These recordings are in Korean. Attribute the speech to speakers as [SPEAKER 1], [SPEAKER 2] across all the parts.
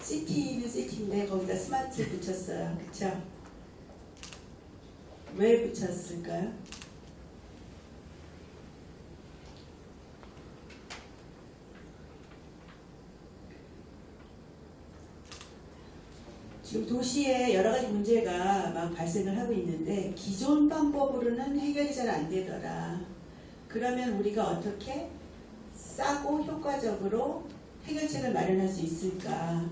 [SPEAKER 1] 시티는 시티인데 거기다 스마트 붙였어요. 그쵸? 왜 붙였을까요? 지금 도시에 여러 가지 문제가 막 발생을 하고 있는데 기존 방법으로는 해결이 잘 안 되더라. 그러면 우리가 어떻게 싸고 효과적으로 해결책을 마련할 수 있을까?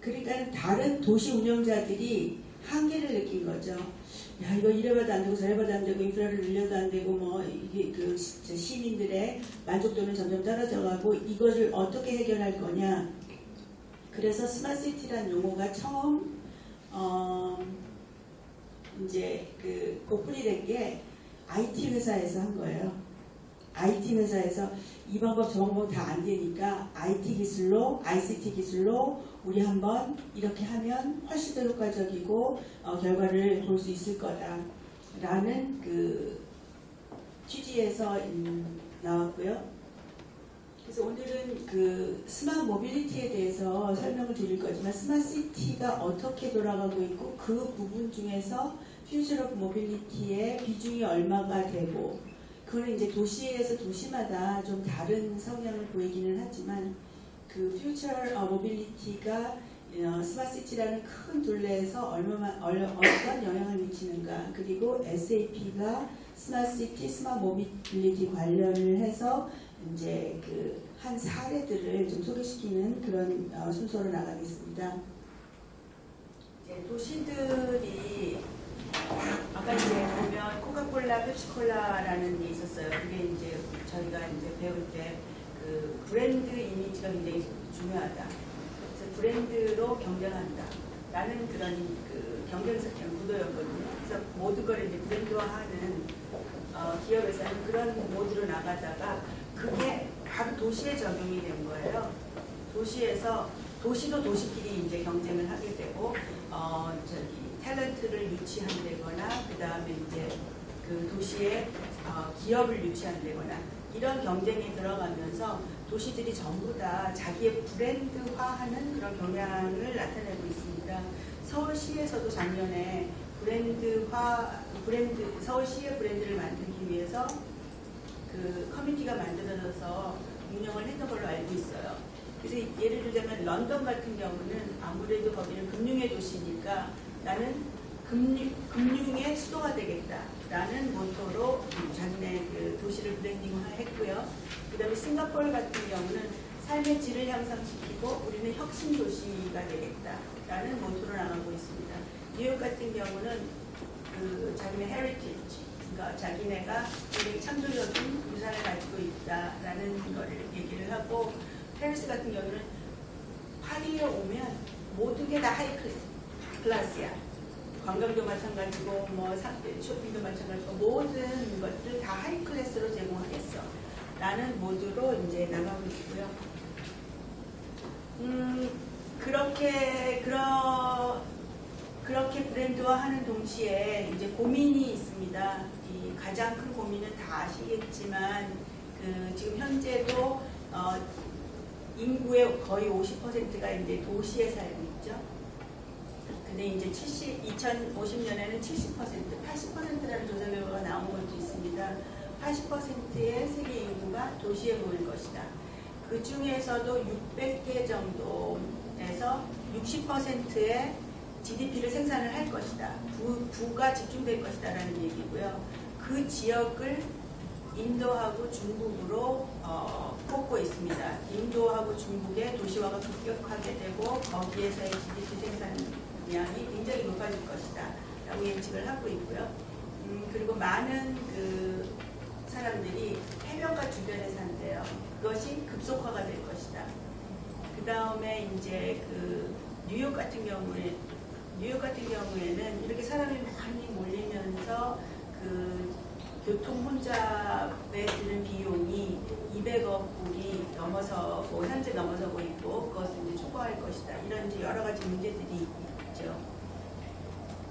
[SPEAKER 1] 그러니까 다른 도시 운영자들이 한계를 느낀 거죠. 야, 이거 이래봐도 안 되고 저래봐도 안 되고 인프라를 늘려도 안 되고 뭐 이게 그 시민들의 만족도는 점점 떨어져가고 이것을 어떻게 해결할 거냐. 그래서 스마트시티라는 용어가 처음 이제 그 오픈이 된 게 IT 회사에서 한 거예요. IT 회사에서 이 방법 저 방법 다 안 되니까 IT 기술로 ICT 기술로 우리 한번 이렇게 하면 훨씬 더 효과적이고 결과를 볼 수 있을 거다라는 그 취지에서 나왔고요. 그래서 오늘은 그 스마트 모빌리티에 대해서 설명을 드릴 거지만 스마트 시티가 어떻게 돌아가고 있고 그 부분 중에서 퓨처 오브 모빌리티의 비중이 얼마가 되고 그거는 이제 도시에서 도시마다 좀 다른 성향을 보이기는 하지만 그 퓨처 모빌리티가 스마트 시티라는 큰 둘레에서 어떤 영향을 미치는가 그리고 SAP가 스마트 시티, 스마트 모빌리티 관련을 해서 이제 그 한 사례들을 좀 소개시키는 그런 순서로 나가겠습니다. 이제 도시들이 아까 이제 보면 코카콜라, 펩시콜라라는 게 있었어요. 그게 이제 저희가 이제 배울 때 그 브랜드 이미지가 굉장히 중요하다. 그래서 브랜드로 경쟁한다. 라는 그런 그 경쟁적 구도였거든요. 그래서 모든 걸 이제 브랜드화하는 기업에서는 그런 모드로 나가다가 그게 바로 도시에 적용이 된 거예요. 도시에서 도시도 도시끼리 이제 경쟁을 하게 되고 탤런트를 유치한다거나 그 다음에 이제 그 도시에 기업을 유치한다거나 이런 경쟁에 들어가면서 도시들이 전부 다 자기의 브랜드화하는 그런 경향을 나타내고 있습니다. 서울시에서도 작년에 서울시의 브랜드를 만들기 위해서 그 커뮤니티가 만들어져서 운영을 했던 걸로 알고 있어요. 그래서 예를 들자면 런던 같은 경우는 아무래도 거기는 금융의 도시니까 나는 금융의 수도가 되겠다라는 모토로 자기네 그 도시를 브랜딩화했고요. 그다음에 싱가포르 같은 경우는 삶의 질을 향상시키고 우리는 혁신 도시가 되겠다라는 모토로 나가고 있습니다. 뉴욕 같은 경우는 그 자기네 헤리티지, 그러니까 자기네가 굉장히 창조적인 유산을 가지고 있다라는 거를 얘기를 하고, 페리스 같은 경우는 파리에 오면 모든 게 다 하이 클래스야. 관광도 마찬가지고 뭐 쇼핑도 마찬가지고 모든 것들을 다 하이 클래스로 제공하겠어 라는 모드로 이제 나가고 있고요. 그렇게 브랜드화하는 동시에 이제 고민이 있습니다. 이 가장 큰 고민은 다 아시겠지만 지금 현재도 인구의 거의 50%가 이제 도시에 살고 있죠. 근데 이제 2050년에는 70%, 80%라는 조사 결과가 나온 것도 있습니다. 80%의 세계 인구가 도시에 모일 것이다. 그 중에서도 600개 정도에서 60%의 GDP를 생산을 할 것이다. 부가 집중될 것이다 라는 얘기고요. 그 지역을 인도하고 중국으로 꼽고 있습니다. 인도하고 중국의 도시화가 급격하게 되고 거기에서의 GDP 생산량이 굉장히 높아질 것이다 라고 예측을 하고 있고요. 그리고 많은 그 사람들이 해변가 주변에 산대요. 그것이 급속화가 될 것이다. 그 다음에 이제 그 뉴욕 같은 경우에는 이렇게 사람이 많이 몰리면서 그 교통 혼잡에 드는 비용이 200억 불이 넘어서고 현재 넘어서고 있고 그것을 이제 초과할 것이다. 이런 이제 여러 가지 문제들이 있죠.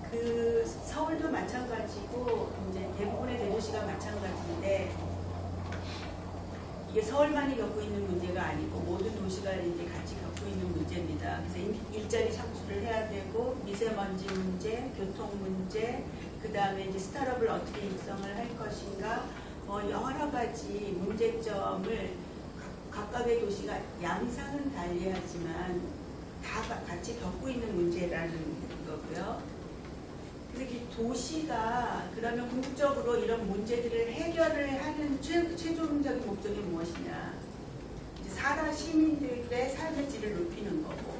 [SPEAKER 1] 그 서울도 마찬가지고 이제 대부분의 대도시가 마찬가지인데
[SPEAKER 2] 이게 서울만이 겪고 있는 문제가 아니고 모든 도시가 이제 같이 겪고 있는 문제입니다. 그래서 일자리 창출을 해야 되고 미세먼지 문제, 교통 문제, 그 다음에 이제 스타트업을 어떻게 육성을 할 것인가, 여러 가지 문제점을 각각의 도시가 양상은 달리하지만 다 같이 겪고 있는 문제라는 거고요. 그래서 이 도시가 그러면 궁극적으로 이런 문제들을 해결을 하는 최종적인 목적이 무엇이냐? 이제 시민들의 삶의 질을 높이는 거고,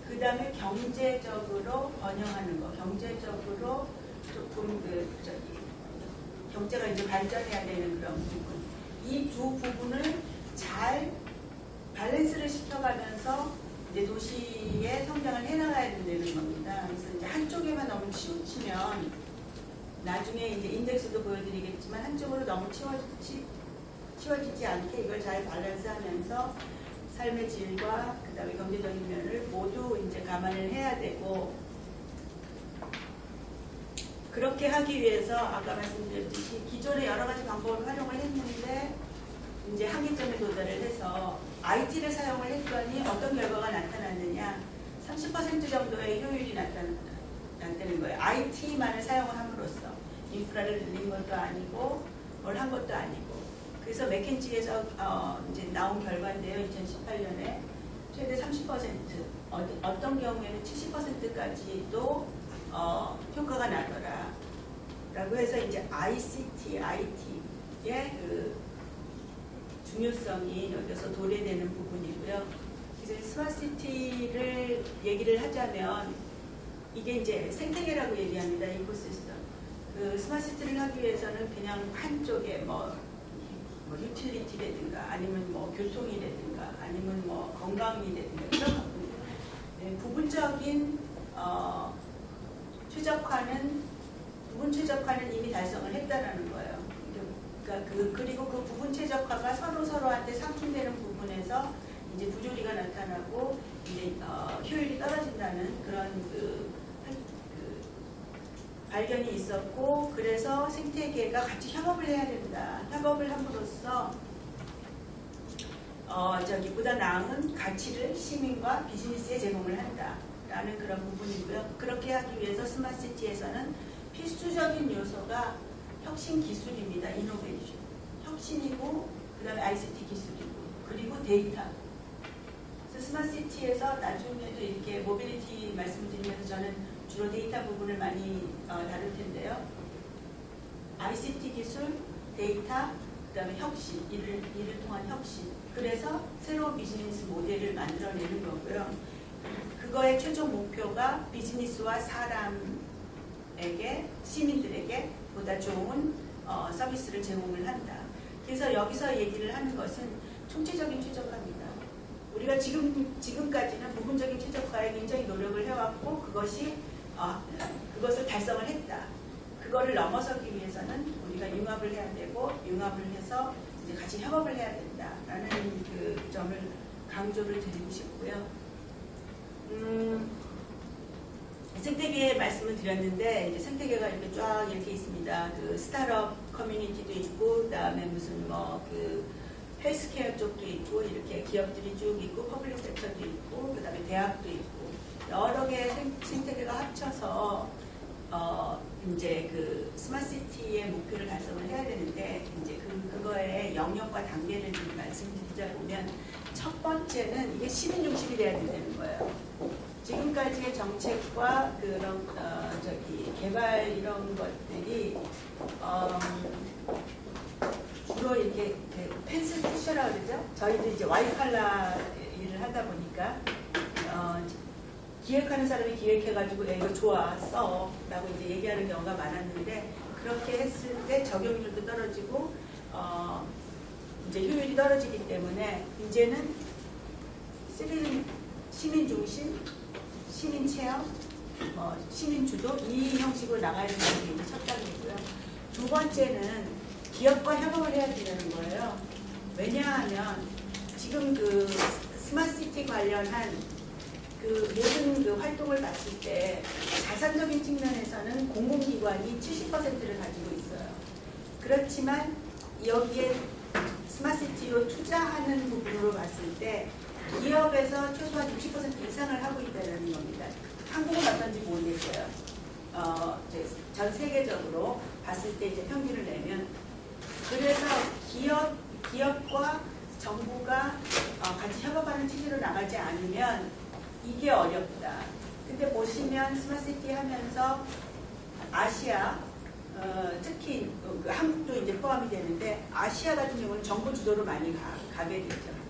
[SPEAKER 2] 그 다음에 경제적으로 번영하는 거, 경제적으로 조금 경제가 이제 발전해야 되는 그런 부분. 이 두 부분을 잘 밸런스를 시켜가면서 이제 도시의 성장을 해나가야 된다는 겁니다. 그래서 이제 한쪽에만 너무 치우치면 나중에 이제 인덱스도 보여드리겠지만 한쪽으로 너무 치워지지 않게 이걸 잘 밸런스하면서 삶의 질과 그다음에 경제적인 면을 모두 이제 감안을 해야 되고, 그렇게 하기 위해서 아까 말씀드렸듯이 기존의 여러 가지 방법을 활용을 했는데 이제 한계점에 도달을 해서 IT를 사용을 했더니 어떤 결과가 나타났느냐, 30% 정도의 효율이 나타나는 거예요. IT만을 사용을 함으로써 인프라를 늘린 것도 아니고 뭘 한 것도 아니고. 그래서 맥켄지에서 이제 나온 결과인데요. 2018년에 최대 30%, 어떤 경우에는 70%까지도 효과가 나더라. 라고 해서 이제 IT의 그 중요성이 여기서 도래되는 부분이고요. 그래서 스마트시티를 얘기를 하자면 이게 이제 생태계라고 얘기합니다. 이코시스템. 그 스마트시티를 하기 위해서는 그냥 한쪽에 뭐 유틸리티라든가 아니면 뭐 교통이라든가 아니면 뭐 건강이라든가 이런 부분, 부분 최적화는 이미 달성을 했다라는 거예요. 그러니까 그리고 그 부분 최적화가 서로한테 상충되는 부분에서 이제 부조리가 나타나고 이제 효율이 떨어진다는 그런 발견이 있었고, 그래서 생태계가 같이 협업을 해야 된다. 협업을 함으로써 보다 나은 가치를 시민과 비즈니스에 제공을 한다라는 그런 부분이고요. 그렇게 하기 위해서 스마트시티에서는 필수적인 요소가 혁신 기술입니다. 이노베이션. 혁신이고, 그 다음에 ICT 기술이고, 그리고 데이터. 그래서 스마트시티에서 나중에도 이렇게 모빌리티 말씀을 드리면서 저는 주로 데이터 부분을 많이 다룰 텐데요. ICT 기술, 데이터, 그 다음에 혁신, 이를 통한 혁신. 그래서 새로운 비즈니스 모델을 만들어내는 거고요. 그거의 최종 목표가 비즈니스와 사람에게, 시민들에게 보다 좋은 서비스를 제공을 한다. 그래서 여기서 얘기를 하는 것은 총체적인 최적화입니다. 우리가 지금까지는 부분적인 최적화에 굉장히 노력을 해왔고 그것을 달성을 했다. 그거를 넘어서기 위해서는 우리가 융합을 해야 되고, 융합을 해서 이제 같이 협업을 해야 된다라는 그 점을 강조를 드리고 싶고요. 생태계 말씀을 드렸는데, 이제 생태계가 이렇게 쫙 이렇게 있습니다. 그 스타트업 커뮤니티도 있고, 그다음에 무슨 헬스케어 쪽도 있고, 이렇게 기업들이 쭉 있고, 퍼블릭 섹터도 있고, 그다음에 대학도 있고, 여러 개의 생태계가 합쳐서 이제 그 스마트시티의 목표를 달성을 해야 되는데, 이제 그거의 영역과 단계를 좀 말씀드리자 보면, 첫 번째는 이게 시민 중심이 돼야 된다는 거예요. 지금까지의 정책과 그런 개발 이런 것들이 주로 이렇게 펜스 푸셔라고 그러죠. 저희도 이제 와이칼라 일을 하다 보니까 기획하는 사람이 기획해가지고 이거 좋아 써 라고 이제 얘기하는 경우가 많았는데, 그렇게 했을 때 적용률도 떨어지고 이제 효율이 떨어지기 때문에 이제는 시민 중심, 시민 체험, 시민 주도 이 형식으로 나가야 되는 게 이제 첫 단계고요. 두 번째는 기업과 협업을 해야 된다는 거예요. 왜냐하면 지금 그 스마트시티 관련한 그 모든 그 활동을 봤을 때 자산적인 측면에서는 공공기관이 70%를 가지고 있어요. 그렇지만 여기에 스마트시티로 투자하는 부분으로 봤을 때 기업에서 최소한 60% 이상을 하고 있다는 겁니다. 한국은 어떤지 모르겠어요. 이제 전 세계적으로 봤을 때 이제 평균을 내면 그래서 기업과 정부가 같이 협업하는 취지로 나가지 않으면 이게 어렵다. 근데 보시면 스마트시티 하면서 아시아 특히 한국도 이제 포함이 되는데 아시아 같은 경우는 정부 주도로 많이 가게 되죠.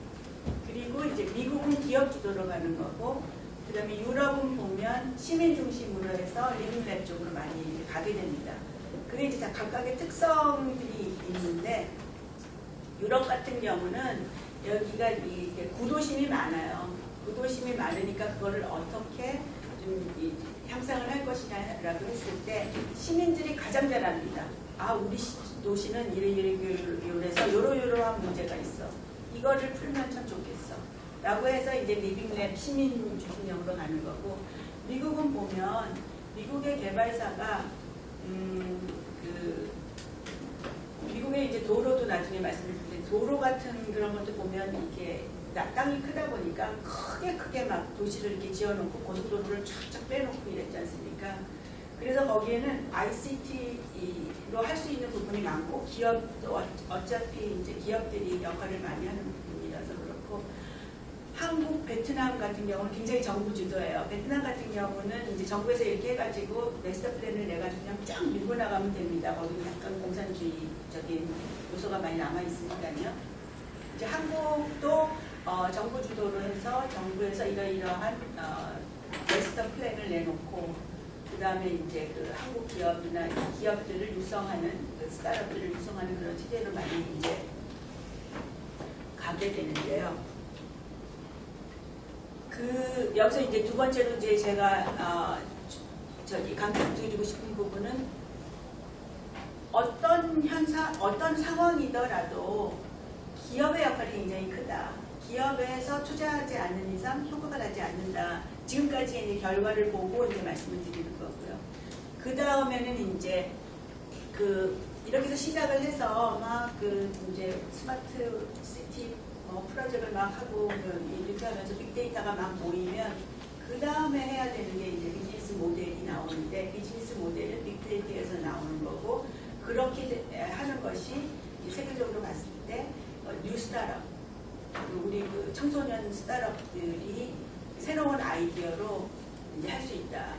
[SPEAKER 2] 그리고 이제 미국은 기업 주도로 가는 거고, 그 다음에 유럽은 보면 시민 중심으로 해서 리빙랩 쪽으로 많이 가게 됩니다. 그게 이제 다 각각의 특성들이 있는데, 유럽 같은 경우는 여기가 이게 구도심이 많아요. 구도심이 많으니까 그거를 어떻게 좀 향상을 할 것이냐라고 했을 때 시민들이 가장 잘 압니다. 아, 우리 도시는 이래서 요러요러한 문제가 있어. 이거를 풀면 참 좋겠어. 라고 해서 이제 리빙랩 시민 중심형으로 가는 거고, 미국은 보면 미국의 개발사가 미국의 이제 도로도 나중에 말씀드릴 텐데 도로 같은 그런 것도 보면 이렇게 땅이 크다 보니까 크게 막 도시를 이렇게 지어놓고 고속도로를 쫙쫙 빼놓고 이랬지 않습니까? 그래서 거기에는 ICT로 할 수 있는 부분이 많고 기업도 어차피 이제 기업들이 역할을 많이 하는 부분이라서 그렇고, 한국, 베트남 같은 경우는 굉장히 정부 주도예요. 베트남 같은 경우는 이제 정부에서 이렇게 해가지고 마스터 플랜을 내가지고 그냥 쫙 밀고 나가면 됩니다. 거기는 약간 공산주의적인 요소가 많이 남아 있으니까요. 이제 한국도 정부 주도로 해서 정부에서 이러이러한 마스터 플랜을 내놓고, 그 다음에 이제 그 한국 기업이나 기업들을 육성하는 스타트업들을 육성하는 그런 체제로 많이 이제 가게 되는데요. 여기서 이제 두 번째로 이제 제가 강조드리고 싶은 부분은 어떤 상황이더라도 기업의 역할이 굉장히 크다. 기업에서 투자하지 않는 이상 효과가 나지 않는다. 지금까지의 이제 결과를 보고 이제 말씀을 드리는 거고요. 그 다음에는 이제 이렇게 해서 시작을 해서 막 이제 스마트 시티 프로젝트를 막 하고 이렇게 하면서 빅데이터가 막 모이면 그 다음에 해야 되는 게 이제 비즈니스 모델이 나오는데, 비즈니스 모델은 빅데이터에서 나오는 거고, 그렇게 하는 것이 세계적으로 봤을 때 뉴 스타트업, 우리 청소년 스타트업들이 새로운 아이디어로 이제 할 수 있다.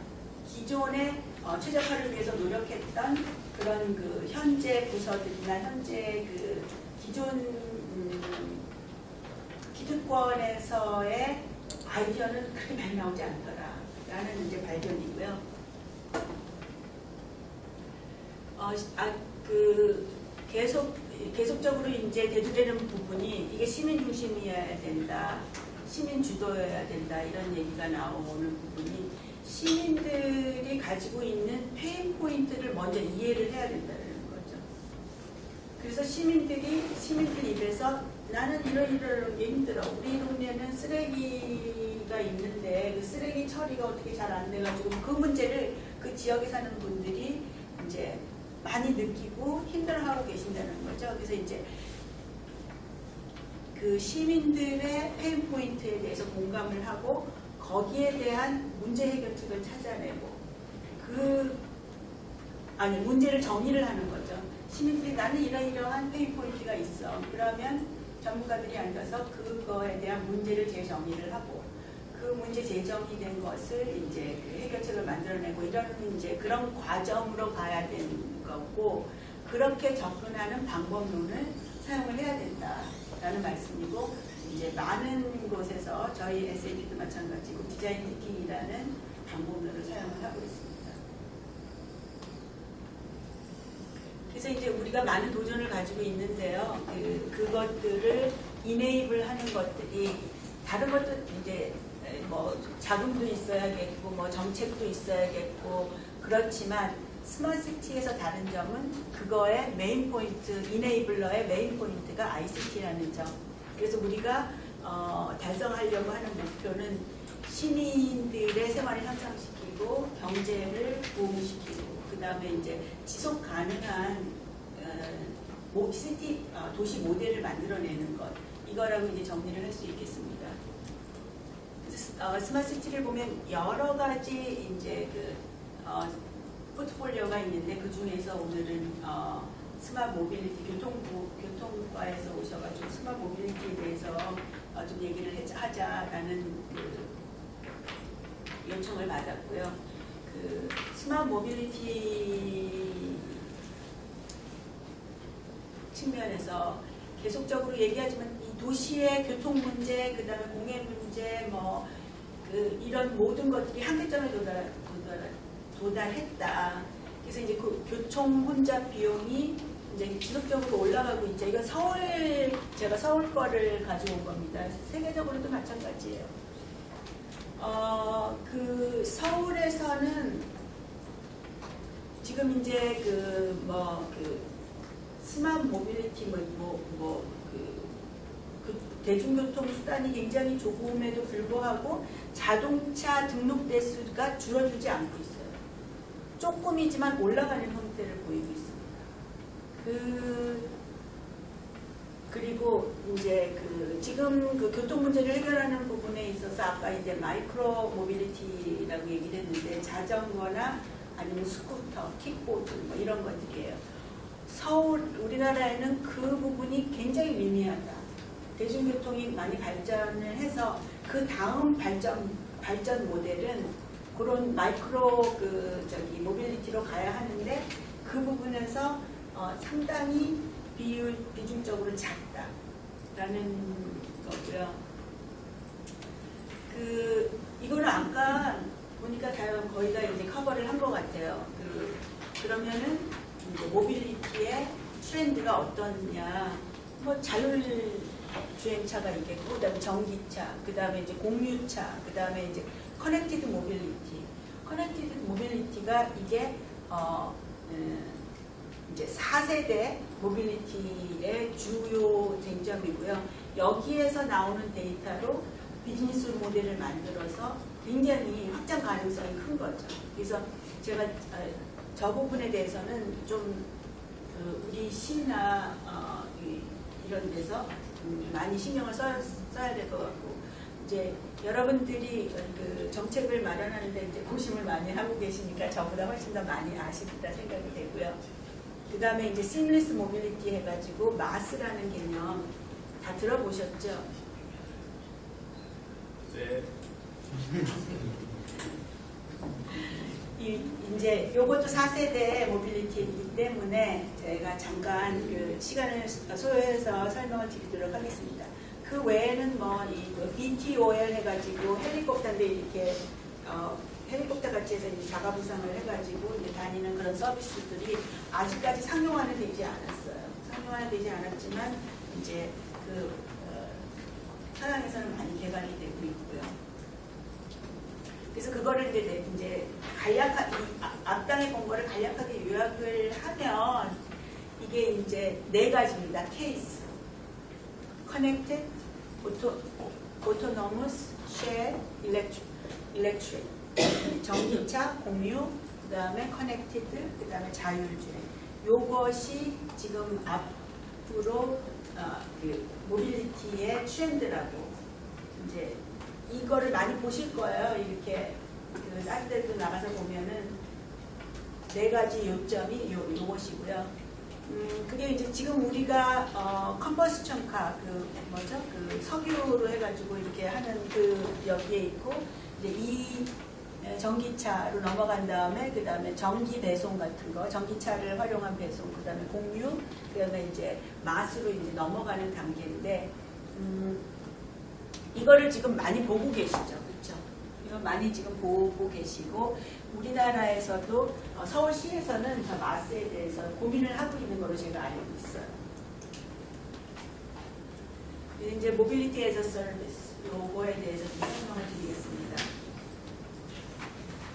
[SPEAKER 2] 기존의 최적화를 위해서 노력했던 그런 현재 부서들이나 현재 기존 기득권에서의 아이디어는 그렇게 많이 나오지 않더라라는 이제 발견이고요. 계속적으로 이제 대두되는 부분이 이게 시민 중심이어야 된다, 시민 주도여야 된다, 이런 얘기가 나오는 부분이 시민들이 가지고 있는 페인 포인트를 먼저 이해를 해야 된다는 거죠. 그래서 시민들 입에서 나는 이런 게 힘들어. 우리 동네는 쓰레기가 있는데 그 쓰레기 처리가 어떻게 잘 안 돼가지고 그 문제를 그 지역에 사는 분들이 이제 많이 느끼고 힘들어하고 계신다는 거죠. 그래서 이제 그 시민들의 페인 포인트에 대해서 공감을 하고 거기에 대한 문제 해결책을 찾아내고 문제를 정의를 하는 거죠. 시민들이 나는 이러이러한 페인 포인트가 있어. 그러면 전문가들이 앉아서 그거에 대한 문제를 재정의를 하고 그 문제 재정의된 것을 이제 해결책을 만들어내고 이런 이제 그런 과정으로 가야 되는 거고, 그렇게 접근하는 방법론을 사용을 해야 된다라는 말씀이고, 이제 많은 곳에서 저희 SAP도 마찬가지고 디자인 티킹이라는 방법론을 사용을 하고 있습니다. 그래서 이제 우리가 많은 도전을 가지고 있는데요. 그것들을 이네이블 하는 것들이 다른 것도 이제 뭐 자금도 있어야겠고 뭐 정책도 있어야겠고 그렇지만 스마트시티에서 다른 점은 그거의 메인 포인트, 이네이블러의 메인 포인트가 ICT라는 점. 그래서 우리가 달성하려고 하는 목표는 시민들의 생활을 향상시키고 경제를 부흥시키고 그 다음에 이제 지속 가능한 도시 모델을 만들어내는 것, 이거라고 이제 정리를 할 수 있겠습니다. 그래서 스마트 시티를 보면 여러 가지 이제 포트폴리오가 있는데, 그 중에서 오늘은 스마트 모빌리티, 교통과에서 오셔가지고 스마트 모빌리티에 대해서 좀 얘기를 하자라는 요청을 받았고요. 스마트 모빌리티 측면에서 계속적으로 얘기하지만 이 도시의 교통 문제, 그 다음에 공해 문제, 이런 모든 것들이 한계점에 도달했다. 그래서 이제 그 교통 혼잡 비용이 이제 지속적으로 올라가고 있죠. 이건 제가 서울 거를 가져온 겁니다. 세계적으로도 마찬가지예요. 서울에서는 지금 이제 스마트 모빌리티 대중교통 수단이 굉장히 조금에도 불구하고 자동차 등록 대수가 줄어들지 않고 있어요. 조금이지만 올라가는 형태를 보이고 있습니다. 그리고 이제 지금 교통 문제를 해결하는 부분에 있어서 아까 이제 마이크로 모빌리티라고 얘기를 했는데, 자전거나 아니면 스쿠터, 킥보드 이런 것들이에요. 우리나라에는 그 부분이 굉장히 미미하다. 대중교통이 많이 발전을 해서 그 다음 발전 모델은 그런 마이크로 모빌리티로 가야 하는데, 그 부분에서 상당히 비중적으로 작다라는 거고요. 이거는 아까 보니까 거의 다 이제 커버를 한 것 같아요. 그러면은 이제 모빌리티의 트렌드가 어떠냐? 자율주행차가 있겠고, 그다음에 전기차, 그다음에 이제 공유차, 그다음에 이제 커넥티드 모빌리티. 커넥티드 모빌리티가 이게 이제 4세대 모빌리티의 주요 쟁점이고요. 여기에서 나오는 데이터로 비즈니스 모델을 만들어서 굉장히 확장 가능성이 큰 거죠. 그래서 제가 저 부분에 대해서는 좀 우리 시나 이런 데서 많이 신경을 써야 될 것 같고, 이제 여러분들이 정책을 마련하는데 이제 고심을 많이 하고 계시니까 저보다 훨씬 더 많이 아시리다 생각이 되고요. 그 다음에 이제 시뮬리스 모빌리티 해가지고 마스라는 개념 다 들어보셨죠?
[SPEAKER 3] 네.
[SPEAKER 2] 이제 요것도 4세대 모빌리티이기 때문에 제가 잠깐 시간을 소요해서 설명을 드리도록 하겠습니다. 그 외에는 BTOL 해가지고 헬리콥터인데 이렇게 헬리콥터 같이 해서 이제 자가 부상을 해가지고 이제 다니는 그런 서비스들이 아직까지 상용화는 되지 않았어요. 상용화는 되지 않았지만 이제 서양에서는 많이 개발이 되고 있고요. 그래서 그거를 이제 앞당에 본 거를 간략하게 요약을 하면 이게 이제 4가지입니다. 케이스, Connected, Autonomous, Shared, Electric. 전기차, 공유, 그 다음에 커넥티드, 그 다음에 자율주행. 요것이 지금 앞으로 모빌리티의 트렌드라고, 이제 이거를 많이 보실 거예요. 이렇게 다른 데도 나가서 보면은 4가지 요점이 요것이고요. 그게 이제 지금 우리가 컨버스천 카, 석유로 해가지고 이렇게 하는 여기에 있고, 이제 이 전기차로 넘어간 다음에 그 다음에 전기 배송 같은 거, 전기차를 활용한 배송, 그 다음에 공유, 그 다음에 이제 마스로 이제 넘어가는 단계인데, 이거를 지금 많이 보고 계시죠, 그렇죠? 이거 많이 지금 보고 계시고, 우리나라에서도 서울시에서는 저 마스에 대해서 고민을 하고 있는 걸로 제가 알고 있어요. 이제 모빌리티 에즈 서비스 요거에 대해서 좀 설명을 드리겠습니다.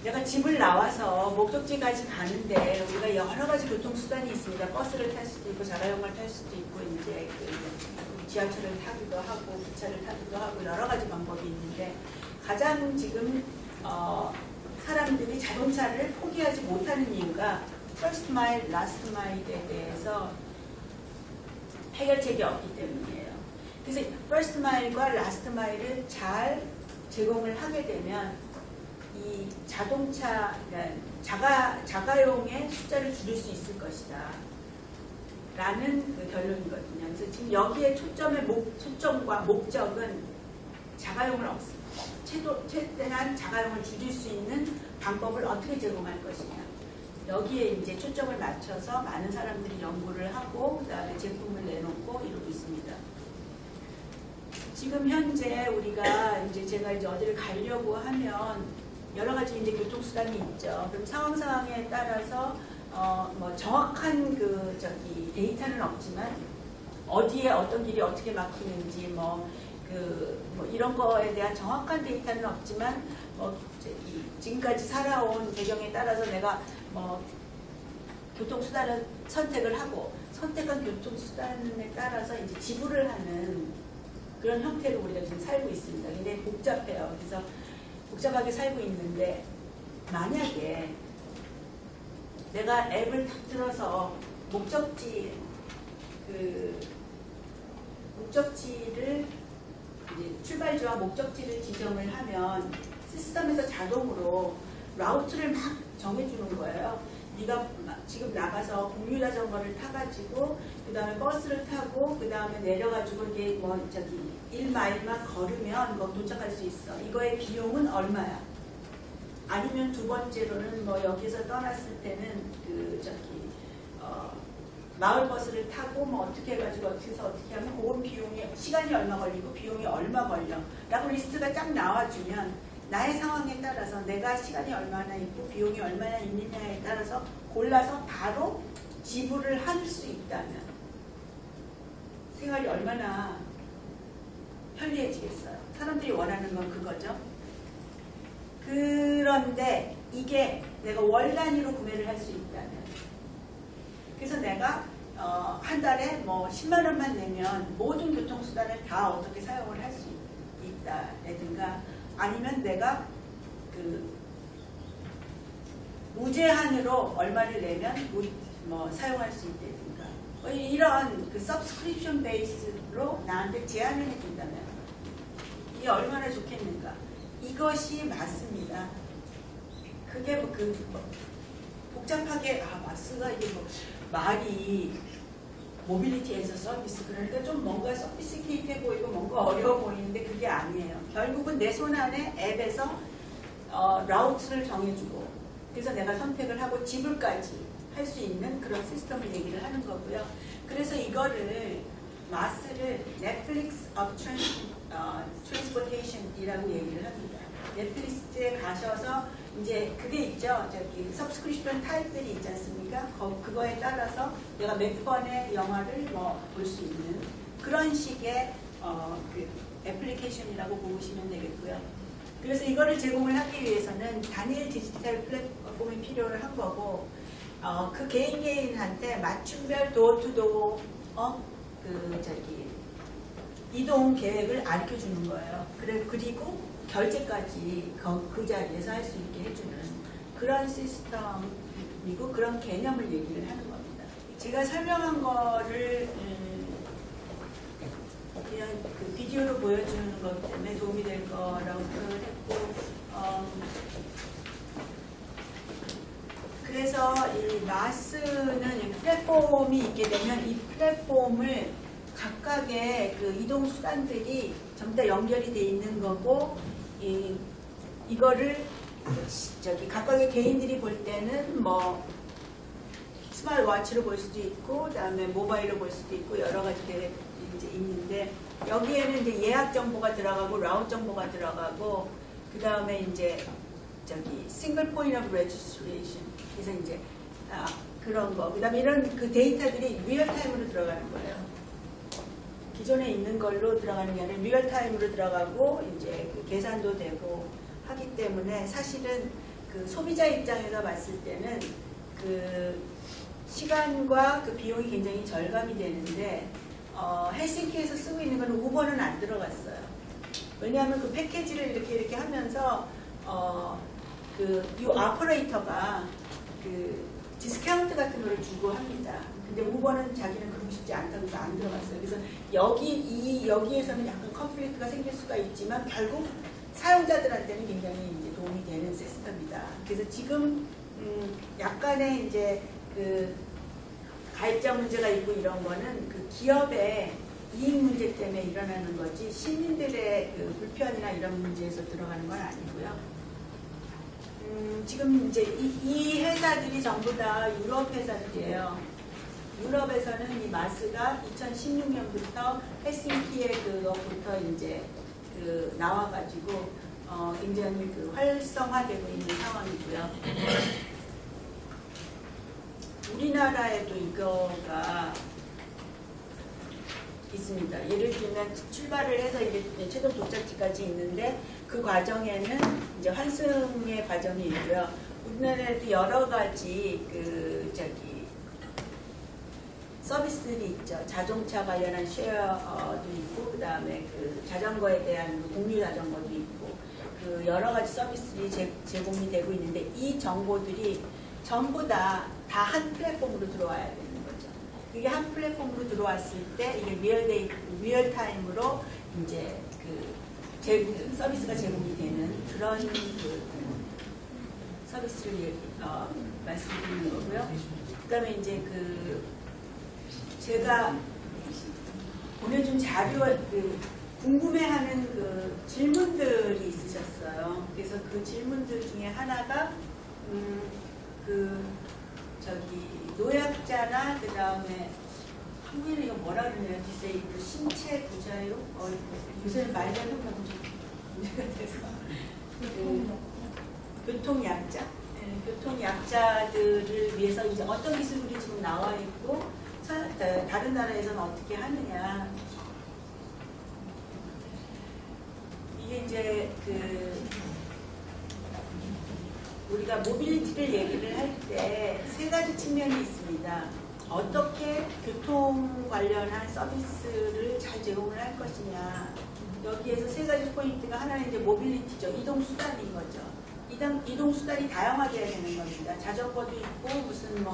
[SPEAKER 2] 내가 집을 나와서 목적지까지 가는데 우리가 여러 가지 교통수단이 있습니다. 버스를 탈 수도 있고 자가용을 탈 수도 있고 이제 지하철을 타기도 하고 기차를 타기도 하고 여러 가지 방법이 있는데, 가장 지금 사람들이 자동차를 포기하지 못하는 이유가 퍼스트 마일, 라스트 마일에 대해서 해결책이 없기 때문이에요. 그래서 퍼스트 마일과 라스트 마일을 잘 제공을 하게 되면 이 자동차, 그러니까 자가용의 숫자를 줄일 수 있을 것이다 라는 그 결론이거든요. 그래서 지금 여기에 초점과 목적은 자가용을 없습니다. 최대한 자가용을 줄일 수 있는 방법을 어떻게 제공할 것이냐. 여기에 이제 초점을 맞춰서 많은 사람들이 연구를 하고 그다음에 제품을 내놓고 이러고 있습니다. 지금 현재 우리가 이제 제가 이제 어디를 가려고 하면 여러 가지 이제 교통수단이 있죠. 그럼 상황에 따라서 뭐 정확한 데이터는 없지만 어디에 어떤 길이 어떻게 막히는지 뭐 이런 거에 대한 정확한 데이터는 없지만 지금까지 살아온 배경에 따라서 내가 교통수단을 선택을 하고 선택한 교통수단에 따라서 이제 지불을 하는 그런 형태로 우리가 지금 살고 있습니다. 굉장히 복잡해요. 그래서 복잡하게 살고 있는데 만약에 내가 앱을 탁 들어서 목적지를 이제 출발지와 목적지를 지정을 하면 시스템에서 자동으로 라우트를 막 정해주는 거예요. 네가 지금 나가서 공유 자전거를 타가지고 그 다음에 버스를 타고 그 다음에 내려가지고 이게 1마일만 걸으면 도착할 수 있어. 이거의 비용은 얼마야? 아니면 두 번째로는 여기서 떠났을 때는 마을 버스를 타고 어떻게 해가지고 어떻게 하면 그건 비용이 시간이 얼마 걸리고 비용이 얼마 걸려 라고 리스트가 쫙 나와주면 나의 상황에 따라서 내가 시간이 얼마나 있고 비용이 얼마나 있느냐에 따라서 골라서 바로 지불을 할 수 있다면 생활이 얼마나 편리해지겠어요. 사람들이 원하는 건 그거죠. 그런데 이게 내가 월 단위로 구매를 할 수 있다면, 그래서 내가 한 달에 10만 원만 내면 모든 교통수단을 다 어떻게 사용을 할 수 있다라든가, 아니면 내가 무제한으로 얼마를 내면 사용할 수 있다든가, 이런 서브스크립션 베이스로 나한테 제한을 해준다면 이게 얼마나 좋겠는가. 이것이 맞습니다. 그게 복잡하게 마스가 이게 말이 모빌리티에서 서비스, 그러니까 좀 뭔가 서피스티케이트해 보이고 뭔가 어려워 보이는데 그게 아니에요. 결국은 내 손 안에 앱에서 라우트를 정해주고, 그래서 내가 선택을 하고 지불까지 할 수 있는 그런 시스템을 얘기를 하는 거고요. 그래서 이거를 마스를 넷플릭스 of transportation이라고 얘기를 합니다. 넷플릭스에 가셔서 이제 그게 있죠. 서브스크립션 타입들이 있지 않습니까? 그거에 따라서 내가 몇 번의 영화를 볼 수 있는 그런 식의 애플리케이션이라고 보시면 되겠고요. 그래서 이거를 제공을 하기 위해서는 단일 디지털 플랫폼이 필요를 한 거고, 그 개인한테 맞춤별 도어투도어 이동 계획을 알려 주는 거예요. 그리고 결제까지 그 자리에서 할 수 있게 해주는 그런 시스템이고 그런 개념을 얘기를 하는 겁니다. 제가 설명한 거를 그냥 비디오로 보여주는 것 때문에 도움이 될 거라고 생각을 했고, 그래서 이 마스는 플랫폼이 있게 되면 이 플랫폼을 각각의 이동 수단들이 전부 다 연결이 돼 있는 거고, 이거를 각각의 개인들이 볼 때는 스마트워치로 볼 수도 있고, 그다음에 모바일로 볼 수도 있고, 여러 가지가 이제 있는데, 여기에는 이제 예약 정보가 들어가고 라우트 정보가 들어가고, 그다음에 이제 싱글 포인트 오브 레지스트레이션, 그래서 이제 그런 거, 그다음에 이런 데이터들이 리얼타임으로 들어가는 거예요. 기존에 있는 걸로 들어가는 게 아니라 리얼타임으로 들어가고 이제 계산도 되고 하기 때문에 사실은 소비자 입장에서 봤을 때는 시간과 비용이 굉장히 절감이 되는데, 헬싱키에서 쓰고 있는 건 우버는 안 들어갔어요. 왜냐하면 패키지를 이렇게 하면서 이 오퍼레이터가 디스카운트 같은 거를 주고 합니다. 근데 우버는 자기는 그러고 싶지 않다고 해서 안 들어갔어요. 그래서 여기에서는 약간 컨플릭트가 생길 수가 있지만 결국 사용자들한테는 굉장히 이제 도움이 되는 시스템이다. 그래서 지금 약간의 이제 그 가입자 문제가 있고 이런 거는 그 기업의 이익 문제 때문에 일어나는 거지 시민들의 그 불편이나 이런 문제에서 들어가는 건 아니고요. 지금 이제 이 회사들이 전부 다 유럽 회사들이에요. 유럽에서는 이 마스가 2016년부터 헬싱키의 그것부터 이제 그 나와가지고 굉장히 그 활성화되고 있는 상황이고요. 우리나라에도 이거가 있습니다. 예를 들면 출발을 해서 이게 최종 도착지까지 있는데 그 과정에는 이제 환승의 과정이 있고요. 우리나라에도 여러 가지 서비스들이 있죠. 자동차 관련한 쉐어도 있고, 그 다음에 그 자전거에 대한 공유 자전거도 있고, 그 여러 가지 서비스들이 제공이 되고 있는데 이 정보들이 전부 다 한 플랫폼으로 들어와야 되는 거죠. 이게 한 플랫폼으로 들어왔을 때 이게 리얼타임으로 이제 그 서비스가 제공이 되는 그런 그 서비스를 말씀드리는 거고요. 그다음에 이제 그 제가 보내준 자료 궁금해하는 그 질문들이 있으셨어요. 그래서 그 질문들 중에 하나가 노약자나 그 다음에 한국에는 이거 뭐라 그러네요. 디세이블 신체 부자유 요새는 말하는 건 좀 문제가 돼서 교통약자 교통약자들을 위해서 이제 어떤 기술들이 지금 나와 있고 다른 나라에서는 어떻게 하느냐 이게 이제 우리가 모빌리티를 얘기를 할 때 세 가지 측면이 있습니다. 어떻게 교통 관련한 서비스를 잘 제공을 할 것이냐. 여기에서 세 가지 포인트가 하나는 이제 모빌리티죠. 이동 수단인 거죠. 이동 수단이 다양하게 해야 되는 겁니다. 자전거도 있고 무슨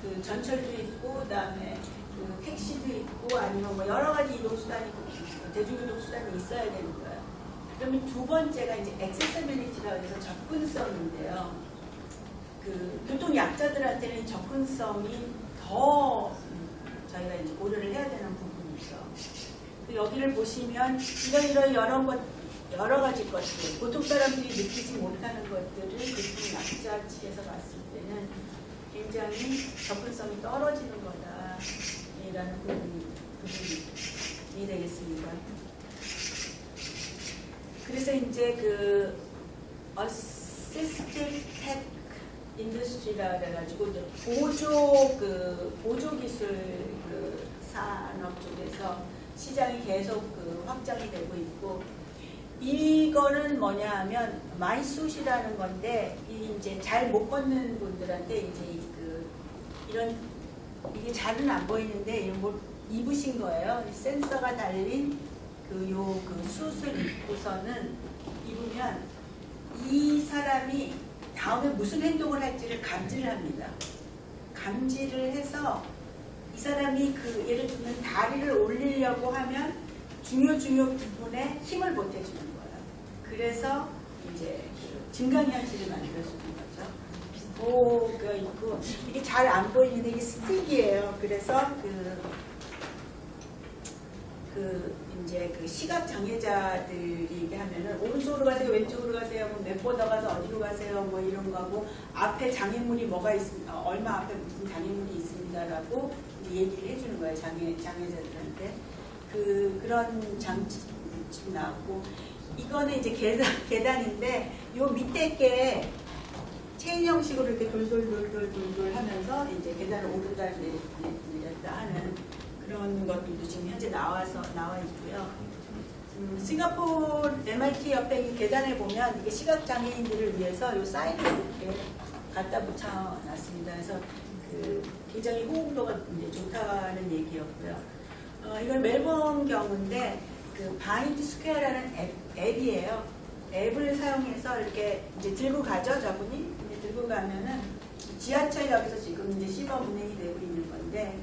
[SPEAKER 2] 그 전철도 있고 그다음에 그 택시도 있고 아니면 여러 가지 이동 수단이 대중교통 수단이 있어야 되는 거예요. 그러면 두 번째가 이제 액세서빌리티라고 해서 접근성인데요. 그 교통 약자들한테는 접근성이 더 저희가 이제 고려를 해야 되는 부분이죠. 여기를 보시면 이런 여러 가지 것들, 보통 사람들이 느끼지 못하는 것들을 교통 약자 측에서 봤을 때는 굉장히 접근성이 떨어지는 거다라는 부분이 되겠습니다. 그래서 이제 그 Assistive Tech Industry라 그래가지고 이제 보조 기술 산업 쪽에서 시장이 계속 확장이 되고 있고 이거는 뭐냐 하면 마이숫이라는 건데 이제 잘 못 걷는 분들한테 이제 이게 잘은 안 보이는데 이걸 입으신 거예요. 센서가 달린 그 숫을 입고서는 입으면 이 사람이 다음에 무슨 행동을 할지를 감지를 합니다. 감지를 해서 이 사람이 예를 들면 다리를 올리려고 하면 중요 부분에 힘을 보태주는 거예요. 그래서 이제 증강현실을 만들어주는 거죠. 가 있고 이게 잘 안 보이는데 이게 스틱이에요. 그래서 이제 시각 장애자들이 이게 하면은 오른쪽으로 가세요, 왼쪽으로 가세요, 몇 번 더 가서 어디로 가세요, 이런 거하고 앞에 장애물이 뭐가 있습니다, 얼마 앞에 무슨 장애물이 있습니다라고 얘기를 해주는 거예요, 장애자들한테. 그런 장치 나왔고 이거는 이제 계단인데 요 밑에 게 체인 형식으로 이렇게 돌돌 하면서 이제 계단을 오르다 내렸다 하는 그런 것들도 지금 현재 나와 있고요. 싱가포르 MIT 옆에 이 계단에 보면 이게 시각장애인들을 위해서 이 사인을 이렇게 갖다 붙여놨습니다. 그래서 굉장히 호응도가 이제 좋다는 얘기였고요. 이건 멜번 경우인데 바인드 스퀘어라는 앱이에요. 앱을 사용해서 이렇게 이제 들고 가죠, 저분이. 들고 가면은 지하철역에서 지금 이제 시범 운행이 되고 있는 건데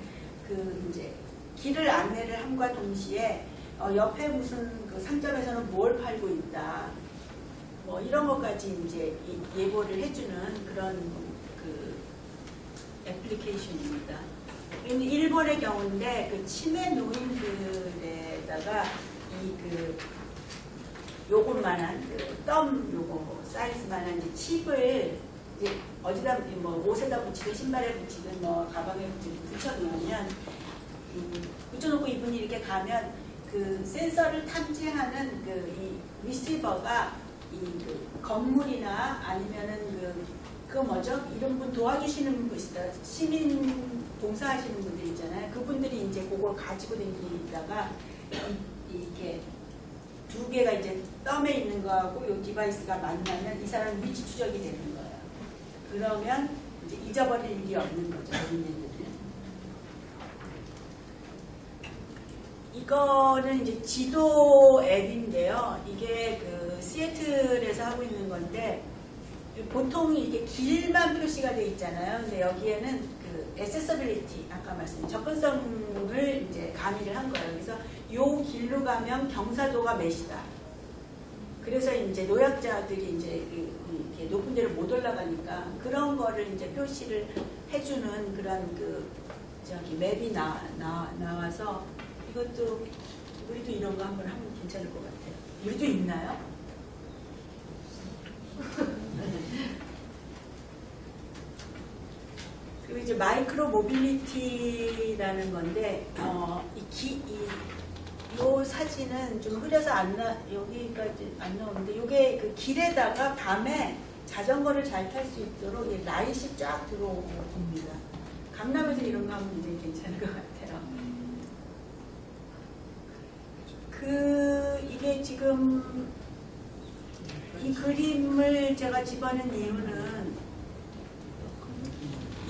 [SPEAKER 2] 그 이제 길을 안내를 함과 동시에 옆에 무슨 그 상점에서는 뭘 팔고 있다 뭐 이런 것까지 이제 예보를 해주는 그런 그 애플리케이션입니다. 일본의 경우인데 그 치매 노인들에다가 이 그 요것만한 그덤 요거 사이즈만한 이제 칩을 이제 어디다 뭐 옷에다 붙이든 신발에 붙이든 뭐 가방에 붙여놓으면 붙여놓고 이분이 이렇게 가면 그 센서를 탐지하는 그 이 리시버가 이 그 건물이나 아니면은 그 뭐죠? 이런 분 도와주시는 분이시다. 시민 봉사하시는 분들 있잖아요. 그분들이 이제 그걸 가지고 다니다가 이렇게 두 개가 이제 덤에 있는 거하고 이 디바이스가 만나면 이 사람 위치 추적이 되는 거예요. 그러면 이제 잊어버릴 일이 없는 거죠. 어린애들은. 이거는 이제 지도 앱인데요. 이게 그 시애틀에서 하고 있는 건데 보통 이게 길만 표시가 돼 있잖아요. 근데 여기에는 그 accessibility 아까 말씀드린 접근성을 이제 가미를 한 거예요. 그래서 요 길로 가면 경사도가 몇이다. 그래서 이제 노약자들이 이제 이렇게 높은 데를 못 올라가니까 그런 거를 이제 표시를 해주는 그런 그 저기 맵이 나와서 이것도 우리도 이런 거 한번 하면 괜찮을 것 같아요. 우리도 있나요? 그리고 이제 마이크로 모빌리티라는 건데 이 사진은 좀 흐려서 여기까지 안 나오는데 이게 그 길에다가 밤에 자전거를 잘 탈 수 있도록 라이트이 쫙 들어옵니다. 강남에서 이런 거 하면 이제 괜찮을 것 같아요. 이게 지금 이 그림을 제가 집어낸 이유는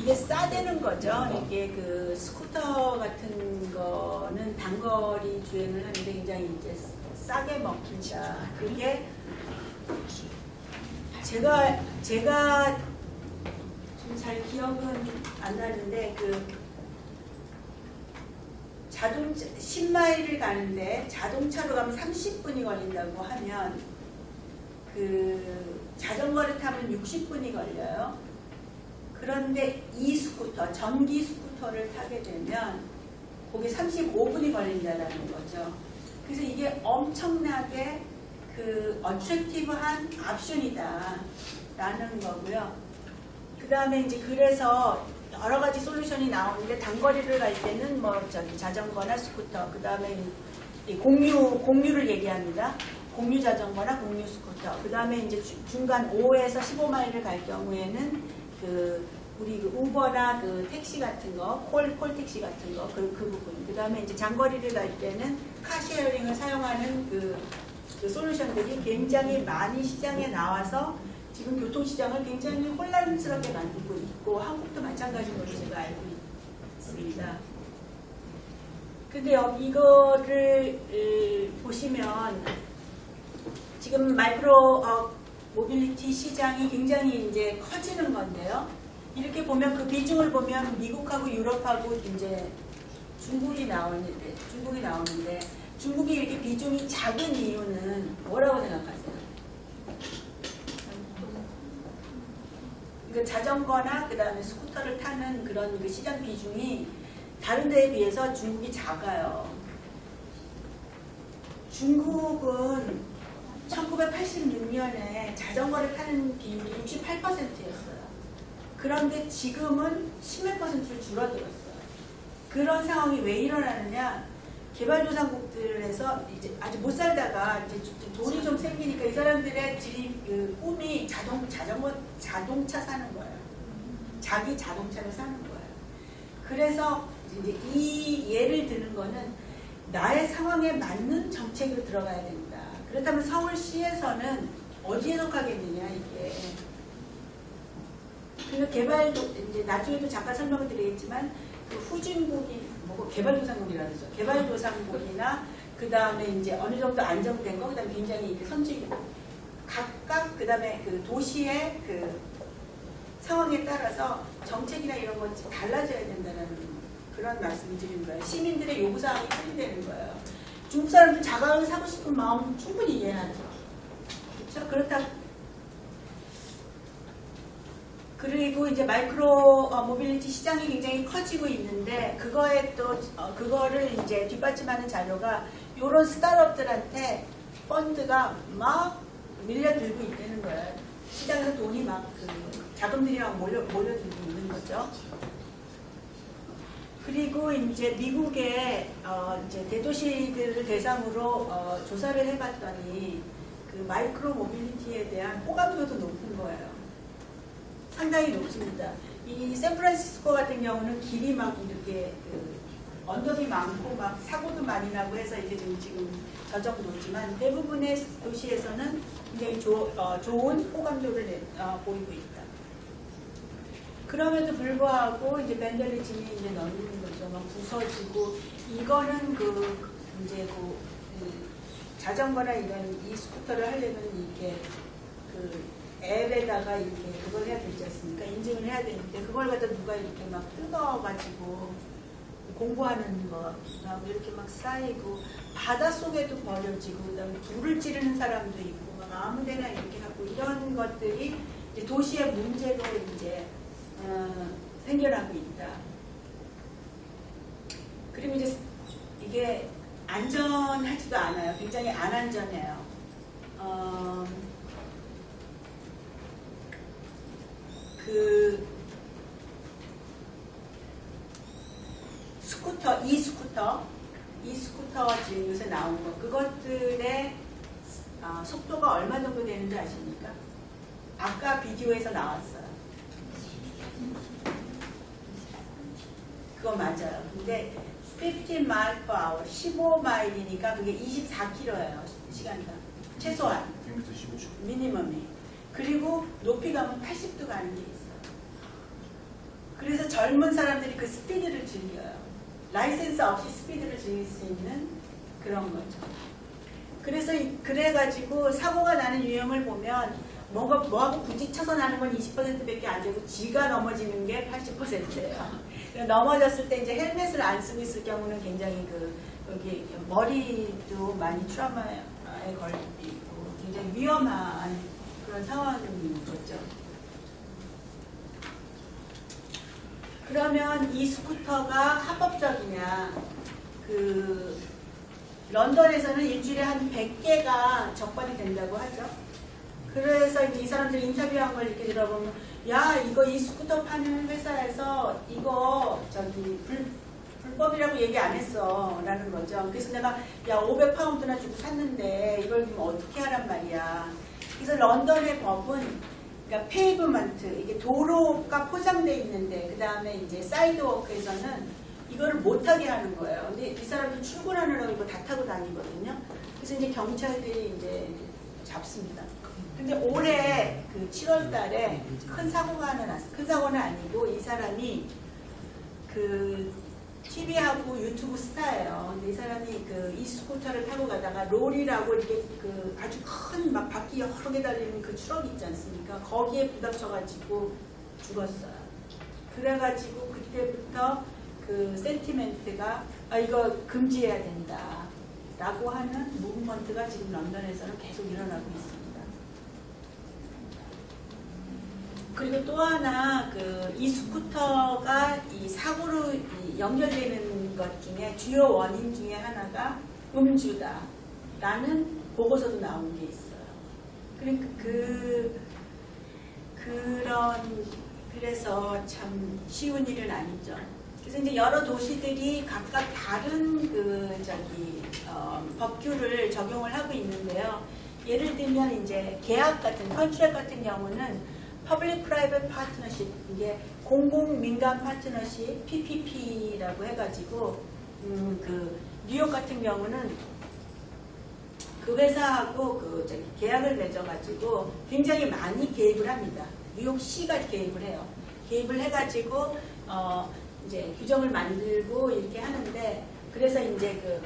[SPEAKER 2] 이게 싸대는 거죠. 이게 그 스쿠터 같은 거는 단거리 주행을 하는데 굉장히 이제 싸게 먹힌다. 그게 제가 좀 잘 기억은 안 나는데 자동차 10마일을 가는데 자동차로 가면 30분이 걸린다고 하면 자전거를 타면 60분이 걸려요. 그런데 이 스쿠터, 전기 스쿠터를 타게 되면 거기 35분이 걸린다는 거죠. 그래서 이게 엄청나게 어트랙티브한 옵션이다라는 거고요. 그 다음에 이제 그래서 여러 가지 솔루션이 나오는데 단거리를 갈 때는 자전거나 스쿠터, 그 다음에 공유를 얘기합니다. 공유 자전거나 공유 스쿠터. 그 다음에 이제 중간 5에서 15마일을 갈 경우에는 우리 우버나 택시 같은 거, 콜 택시 같은 거, 그 부분. 그 다음에 이제 장거리를 갈 때는 카쉐어링을 사용하는 그 솔루션들이 굉장히 많이 시장에 나와서 지금 교통시장을 굉장히 혼란스럽게 만들고 있고 한국도 마찬가지인 걸로 제가 알고 있습니다. 근데 이거를 보시면 지금 마이크로 모빌리티 시장이 굉장히 이제 커지는 건데요. 이렇게 보면 그 비중을 보면 미국하고 유럽하고 이제 중국이 나오는데 중국이 이렇게 비중이 작은 이유는 뭐라고 생각하세요? 자전거나 그 다음에 스쿠터를 타는 그런 시장 비중이 다른 데에 비해서 중국이 작아요. 중국은 1986년에 자전거를 타는 비율이 68%였어요. 그런데 지금은 10몇 %를 줄어들었어요. 그런 상황이 왜 일어나느냐? 개발도상국들에서 이제 아주 못 살다가 이제 돈이 좀 생기니까 이 사람들의 꿈이 자동차 사는 거예요. 자기 자동차를 사는 거예요. 그래서 이제 이 예를 드는 거는 나의 상황에 맞는 정책으로 들어가야 된다. 그렇다면 서울시에서는 어디에 속하겠느냐 이게. 그래서 이제 나중에도 잠깐 설명을 드리겠지만 후진국이 개발도상국이라고 하죠. 개발도상국이나 그 다음에 이제 어느 정도 안정된 거, 그 다음에 굉장히 선진국 각각 그 다음에 도시의 상황에 따라서 정책이나 이런 건 달라져야 된다는 그런 말씀을 드리는 거예요. 시민들의 요구사항이 틀리다는 거예요. 중국 사람들 자가를 사고 싶은 마음 충분히 이해하죠. 그렇죠? 그렇다. 그리고 이제 마이크로 모빌리티 시장이 굉장히 커지고 있는데 그거에 또 그거를 이제 뒷받침하는 자료가 이런 스타트업들한테 펀드가 막 밀려들고 있다는 거예요. 시장에서 돈이 막 자금들이 막 몰려들고 있는 거죠. 그리고 이제 미국의 이제 대도시들을 대상으로 조사를 해봤더니 그 마이크로 모빌리티에 대한 호감도도 높은 거예요. 상당히 높습니다. 이 샌프란시스코 같은 경우는 길이 막 이렇게 언덕이 많고 막 사고도 많이 나고 해서 이게 지금 저 정도지만 대부분의 도시에서는 굉장히 좋은 호감도를 보이고 있다. 그럼에도 불구하고 이제 밴들리즘이 이제 넘는 거죠. 막 부서지고 이거는 이제 자전거나 이런 이 스쿠터를 하려면 이렇게 앱에다가 이렇게 그걸 해야 되지 않습니까? 인증을 해야 되는데 그걸 갖다 누가 이렇게 막 뜯어가지고 공부하는 거 이렇게 막 쌓이고 바닷속에도 버려지고 그다음에 불을 지르는 사람도 있고 막 아무데나 이렇게 하고 이런 것들이 이제 도시의 문제로 이제 생겨나고 있다. 그리고 이제 이게 안전하지도 않아요. 굉장히 안 안전해요. 스쿠터 지금 요새 나온 거 그것들의 속도가 얼마 정도 되는지 아십니까? 아까 비디오에서 나왔어요. 그거 맞아요. 근데 15 mile per hour, 15마일이니까 그게 24km예요. 시간당. 최소한.
[SPEAKER 3] 100m 15초.
[SPEAKER 2] 미니멈이. 그리고 높이 가면 80도 가는 게 있어요. 그래서 젊은 사람들이 그 스피드를 즐겨요. 라이센스 없이 스피드를 즐길 수 있는 그런 거죠. 그래가지고 사고가 나는 유형을 보면 뭐하고 부딪혀서 나는 건 20%밖에 안 되고 지가 넘어지는 게 80%예요. 넘어졌을 때 이제 헬멧을 안 쓰고 있을 경우는 굉장히 여기 머리도 많이 트라우마에 걸리고 있고 굉장히 위험한 그런 상황인 거죠. 그러면 이 스쿠터가 합법적이냐? 런던에서는 일주일에 한 100개가 적발이 된다고 하죠. 그래서 이제 이 사람들이 인터뷰한 걸 이렇게 들어보면, 야, 이 스쿠터 파는 회사에서 이거 불법이라고 얘기 안 했어. 라는 거죠. 그래서 내가, 야, 500파운드나 주고 샀는데 이걸 좀 어떻게 하란 말이야. 그래서 런던의 법은 그러니까 페이브먼트, 이게 도로가 포장되어 있는데, 그 다음에 이제 사이드워크에서는 이거를 못하게 하는 거예요. 근데 이 사람들 출근하느라고 이거 다 타고 다니거든요. 그래서 이제 경찰들이 이제 잡습니다. 근데 올해 7월 달에 큰 사고가 하나 났어요. 큰 사고는 아니고 이 사람이 TV하고 유튜브 스타예요. 근데 이 사람이 이 스쿠터를 타고 가다가 롤이라고 이렇게 아주 큰 막 바퀴 여러 개 달리는 그 트럭 있지 않습니까? 거기에 부닥쳐가지고 죽었어요. 그래가지고 그때부터 센티멘트가 이거 금지해야 된다 라고 하는 무브먼트가 지금 런던에서는 계속 일어나고 있습니다. 그리고 또 하나 이 스쿠터가 이 사고로 연결되는 것 중에 주요 원인 중에 하나가 음주다 라는 보고서도 나온 게 있어요. 그러니까 그래서 참 쉬운 일은 아니죠. 그래서 이제 여러 도시들이 각각 다른 법규를 적용을 하고 있는데요. 예를 들면 이제 계약 같은 컨트랙 같은 경우는 Public Private Partnership, 이게 공공민간 파트너십 PPP라고 해가지고 뉴욕 같은 경우는 그 회사하고 계약을 맺어가지고 굉장히 많이 개입을 합니다. 뉴욕시가 개입을 해요. 개입을 해가지고 이제 규정을 만들고 이렇게 하는데, 그래서 이제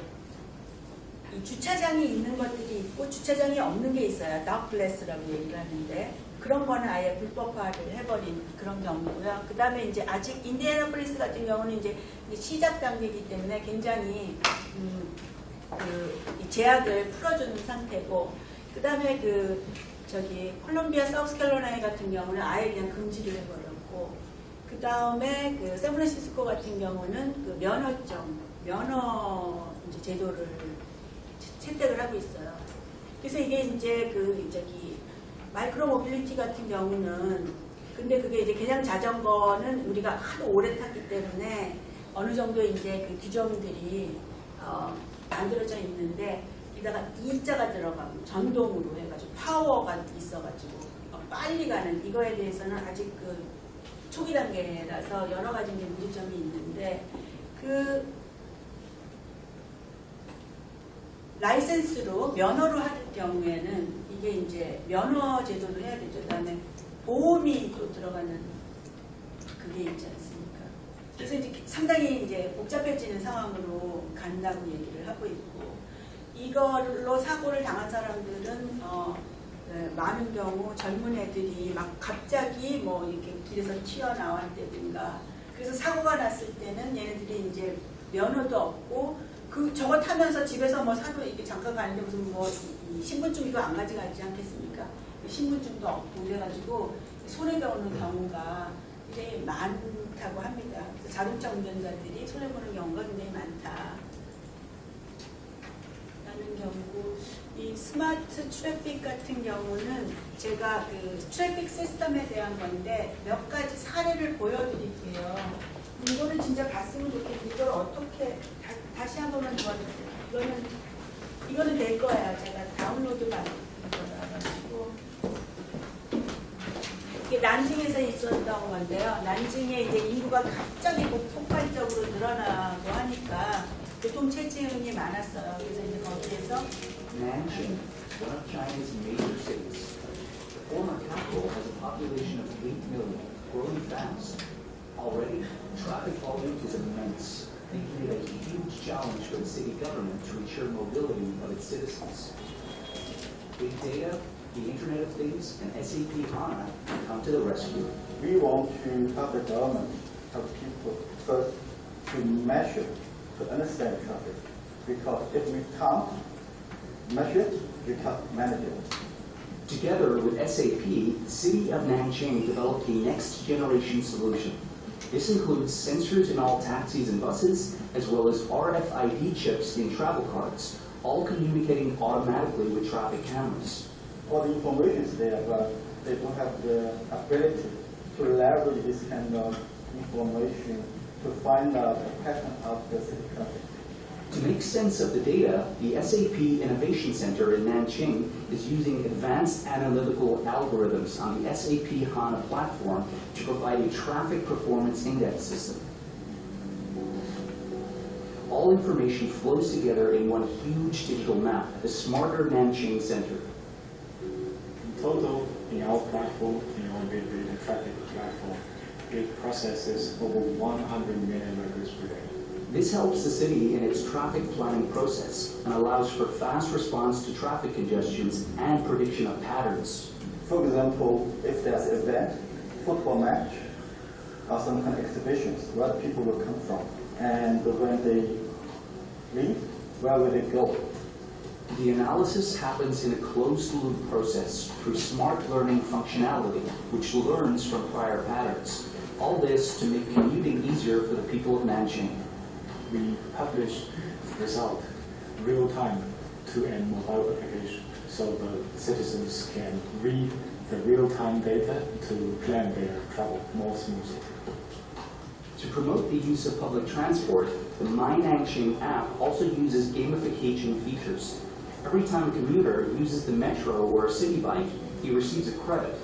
[SPEAKER 2] 이 주차장이 있는 것들이 있고 주차장이 없는 게 있어요. 덕블레스라고 얘기를 하는데, 그런 거는 아예 불법화를 해버린 그런 경우고요. 그 다음에 이제 아직 인디애나폴리스 같은 경우는 이제 시작 단계이기 때문에 굉장히 이 제약을 풀어주는 상태고, 그 다음에 콜롬비아 사우스캐롤라이나 같은 경우는 아예 그냥 금지를 해버렸고, 그 다음에 샌프란시스코 같은 경우는 면허 이제 제도를 채택을 하고 있어요. 그래서 이게 이제 마이크로 모빌리티 같은 경우는, 근데 그게 이제 그냥 자전거는 우리가 하도 오래 탔기 때문에 어느 정도 이제 규정들이 만들어져 있는데, 이다가 E자가 들어가고 전동으로 해가지고 파워가 있어가지고 빨리 가는 이거에 대해서는 아직 초기 단계라서 여러 가지 이제 문제점이 있는데, 라이센스로 면허로 할 경우에는 이게 이제 면허 제도도 해야 되죠. 그다음에 보험이 또 들어가는 그게 있지 않습니까? 그래서 이제 상당히 이제 복잡해지는 상황으로 간다고 얘기를 하고 있고, 이걸로 사고를 당한 사람들은 많은 경우 젊은 애들이 막 갑자기 이렇게 길에서 튀어나왔다든가, 그래서 사고가 났을 때는 얘네들이 이제 면허도 없고 저거 타면서 집에서 사도 이렇게 잠깐 가는데 무슨 이 신분증도 안 가져가지 않겠습니까? 신분증도 없고 그래가지고 손해보는 경우가 굉장히 많다고 합니다. 그래서 자동차 운전자들이 손해보는 경우가 굉장히 많다. 라는 경우고, 이 스마트 트래픽 같은 경우는 제가 트래픽 시스템에 대한 건데 몇 가지 사례를 보여드릴게요. 이거는 진짜 봤으면 좋겠는데 이걸 어떻게 다시 한 번만 도와주세요. 이거는 될 거예요. 제가 다운로드 받은 거라가지고 이게 난징에서 있었던 건데요. 난징에 이제 인구가 갑자기 폭발적으로 늘어나고 하니까 교통체증이 많았어요. 그래서 이제 거기에서
[SPEAKER 3] Nanjing, one of China's major cities. The former capital has a population of 8 million, growing fast. Already, traffic volume is immense, making it a huge challenge for the city government to ensure mobility of its citizens. Big data, the Internet of Things, and SAP HANA come to the rescue.
[SPEAKER 4] We want to help the government, help people first to measure, to understand traffic. Because if we can't measure it, we can't manage it.
[SPEAKER 3] Together with SAP, the city of Nanjing developed a next-generation solution. This includes sensors in all taxis and buses, as well as RFID chips in travel cards, all communicating automatically with traffic cameras.
[SPEAKER 4] All the information is there, but they don't have the ability to leverage this kind of information to find out the pattern of the city traffic.
[SPEAKER 3] To make sense of the data, the SAP Innovation Center in Nanjing is using advanced analytical algorithms on the SAP HANA platform to provide a traffic performance index system. All information flows together in one huge digital map, the Smarter Nanjing Center.
[SPEAKER 5] In total, in our platform, the traffic platform, it processes over 100 million records per day.
[SPEAKER 3] This helps the city in its traffic planning process and allows for fast response to traffic congestions and prediction of patterns.
[SPEAKER 4] For example, if there's an event, football match, or some kind of exhibitions, where the people will come from, and when they leave, where will they go?
[SPEAKER 3] The analysis happens in a closed-loop process through smart learning functionality, which learns from prior patterns. All this to make commuting easier for the people of Nanjing.
[SPEAKER 5] We publish result real time to a mobile application, so the citizens can read the real-time data to plan their travel more smoothly.
[SPEAKER 3] To promote the use of public transport, the My Nanjing app also uses gamification features. Every time a commuter uses the metro or a city bike, he receives a credit.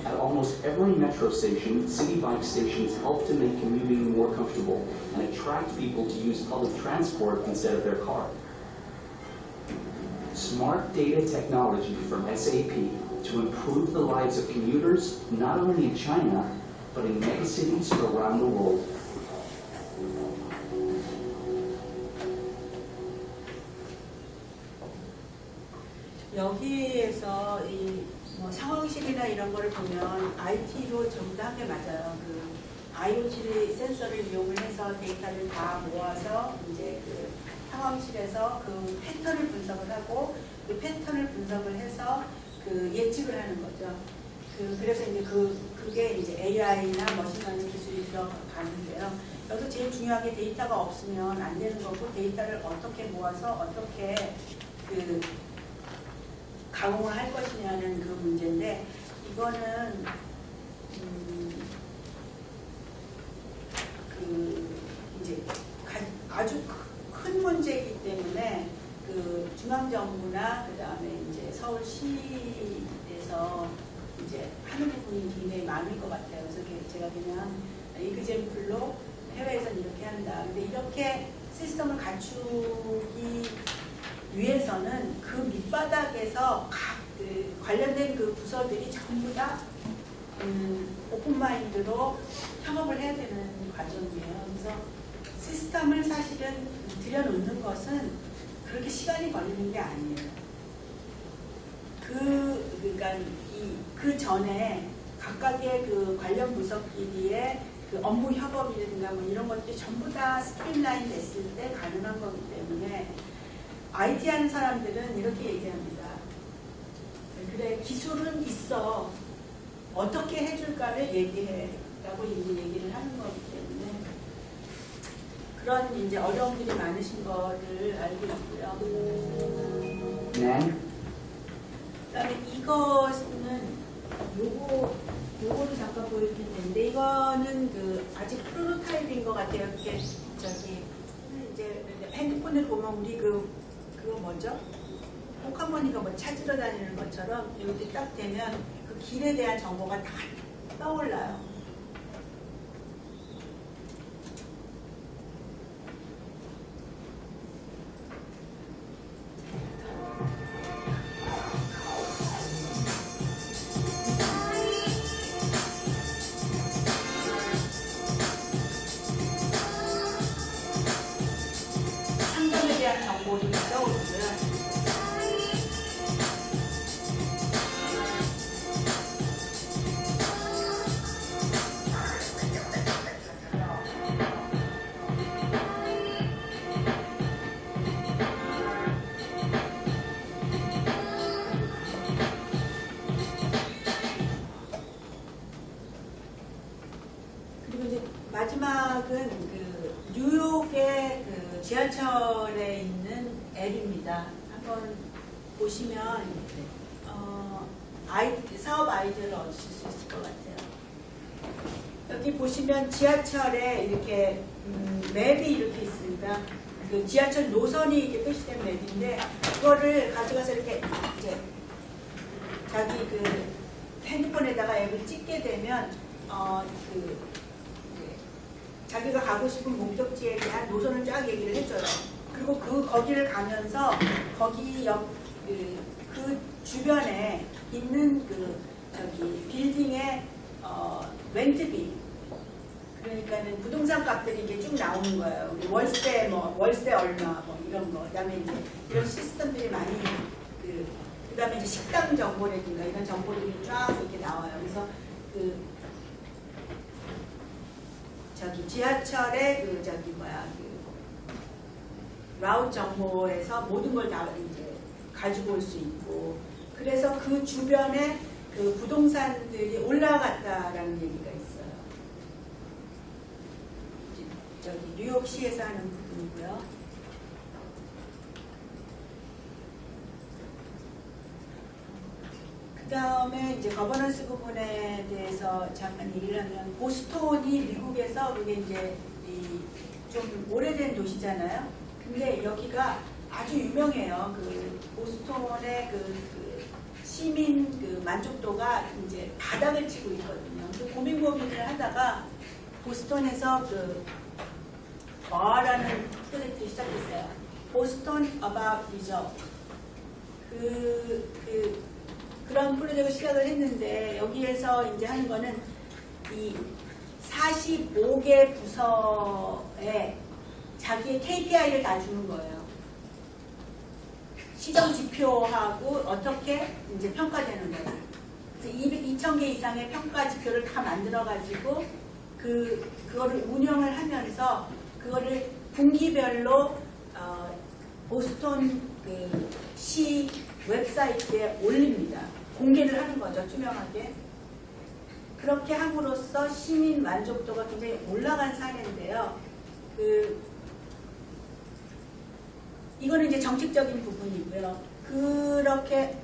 [SPEAKER 3] At almost every metro station, city bike stations help to make commuting more comfortable and attract people to use public transport instead of their car. Smart data technology from SAP to improve the lives of commuters not only in China, but in megacities around the world.
[SPEAKER 2] 여기에서 상황실이나 이런 거를 보면 IT로 전부 다 한 게 맞아요. 그 IoT 센서를 이용을 해서 데이터를 다 모아서 이제 그 상황실에서 그 패턴을 분석을 하고 그 패턴을 분석을 해서 그 예측을 하는 거죠. 그래서 이제 그게 이제 AI나 머신러닝 기술이 들어가는데요. 여기서 제일 중요한 게 데이터가 없으면 안 되는 거고 데이터를 어떻게 모아서 어떻게 그 가공을 할 것이냐는 그 문제인데 이거는 그 이제 아주 큰 문제이기 때문에 그 중앙정부나 그 다음에 이제 서울시에서 이제 하는 부분이 굉장히 많을 것 같아요. 그래서 제가 그냥 이그젬플로 해외에서는 이렇게 한다. 근데 이렇게 시스템을 갖추기 위해서는 그 밑바닥에서 각 그 관련된 그 부서들이 전부 다 오픈마인드로 협업을 해야 되는 과정이에요. 그래서 시스템을 사실은 들여놓는 것은 그렇게 시간이 걸리는 게 아니에요. 그러니까 그 전에 각각의 그 관련 부서끼리의 그 업무 협업이라든가 뭐 이런 것들이 전부 다 스트림라인 됐을 때 가능한 거기 때문에 IT 하는 사람들은 이렇게 얘기합니다. 그래, 기술은 있어. 어떻게 해줄까를 얘기해라고 이제 얘기를 하는 거기 때문에 그런 이제 어려움들이 많으신 거를 알고 있고요.
[SPEAKER 3] 네.
[SPEAKER 2] 그다음에 이거는 요거를 잠깐 보여드릴 텐데 이거는 그 아직 프로토타입인 것 같아요. 이게 저기 이제 핸드폰을 보면 우리 그거 뭐죠? 호카모니가 뭐 찾으러 다니는 것처럼 이렇게 딱 되면 그 길에 대한 정보가 다 떠올라요. 상점에 대한 정보도 떠오르고요. 그리고 이제 마지막은 그 뉴욕의 그 지하철에 있는 앱입니다. 한번 보시면 사업 아이디어를 얻으실 수 있을 것 같아요. 여기 보시면 지하철에 이렇게 맵이 이렇게 있습니다. 그 지하철 노선이 이렇게 표시된 맵인데 그거를 가져가서 이렇게 이제 자기 그 핸드폰에다가 앱을 찍게 되면 자기가 가고 싶은 목적지에 대한 노선을 쫙 얘기를 해줘요. 그리고 거기를 가면서 거기 그 주변에 있는 빌딩의 렌트비, 그러니까는 부동산 값들이 이게 쭉 나오는 거예요. 우리 월세 얼마 이런 거. 그다음에 이제 이런 시스템들이 많이 그다음에 이제 식당 정보라든가 이런 정보들이 쫙 이렇게 나와요. 그래서 지하철의 라웃 정보에서 모든 걸 다 이제 가지고 올 수 있고, 그래서 그 주변에 그 부동산들이 올라갔다라는 얘기가 있어요. 저기 뉴욕시에서 하는 부분이고요. 그 다음에 이제 거버넌스 부분에 대해서 잠깐 얘기를 하면, 보스턴이 미국에서 그게 이제 좀 오래된 도시잖아요. 근데 여기가 아주 유명해요. 그 보스턴의 시민 만족도가 이제 바닥을 치고 있거든요. 그 고민을 하다가 보스턴에서 버라는 프로젝트를 시작했어요. 보스턴 About Result. 그런 프로젝트를 시작을 했는데, 여기에서 이제 하는 거는 이 45개 부서에 자기의 KPI를 다 주는 거예요. 시정 지표하고 어떻게 이제 평가되는 거예요. 그래서 2,000개 이상의 평가 지표를 다 만들어가지고 그거를 운영을 하면서 그거를 분기별로 보스턴 그 시 웹사이트에 올립니다. 공개를 하는 거죠, 투명하게. 그렇게 함으로써 시민 만족도가 굉장히 올라간 사례인데요. 이거는 이제 정책적인 부분이고요. 그렇게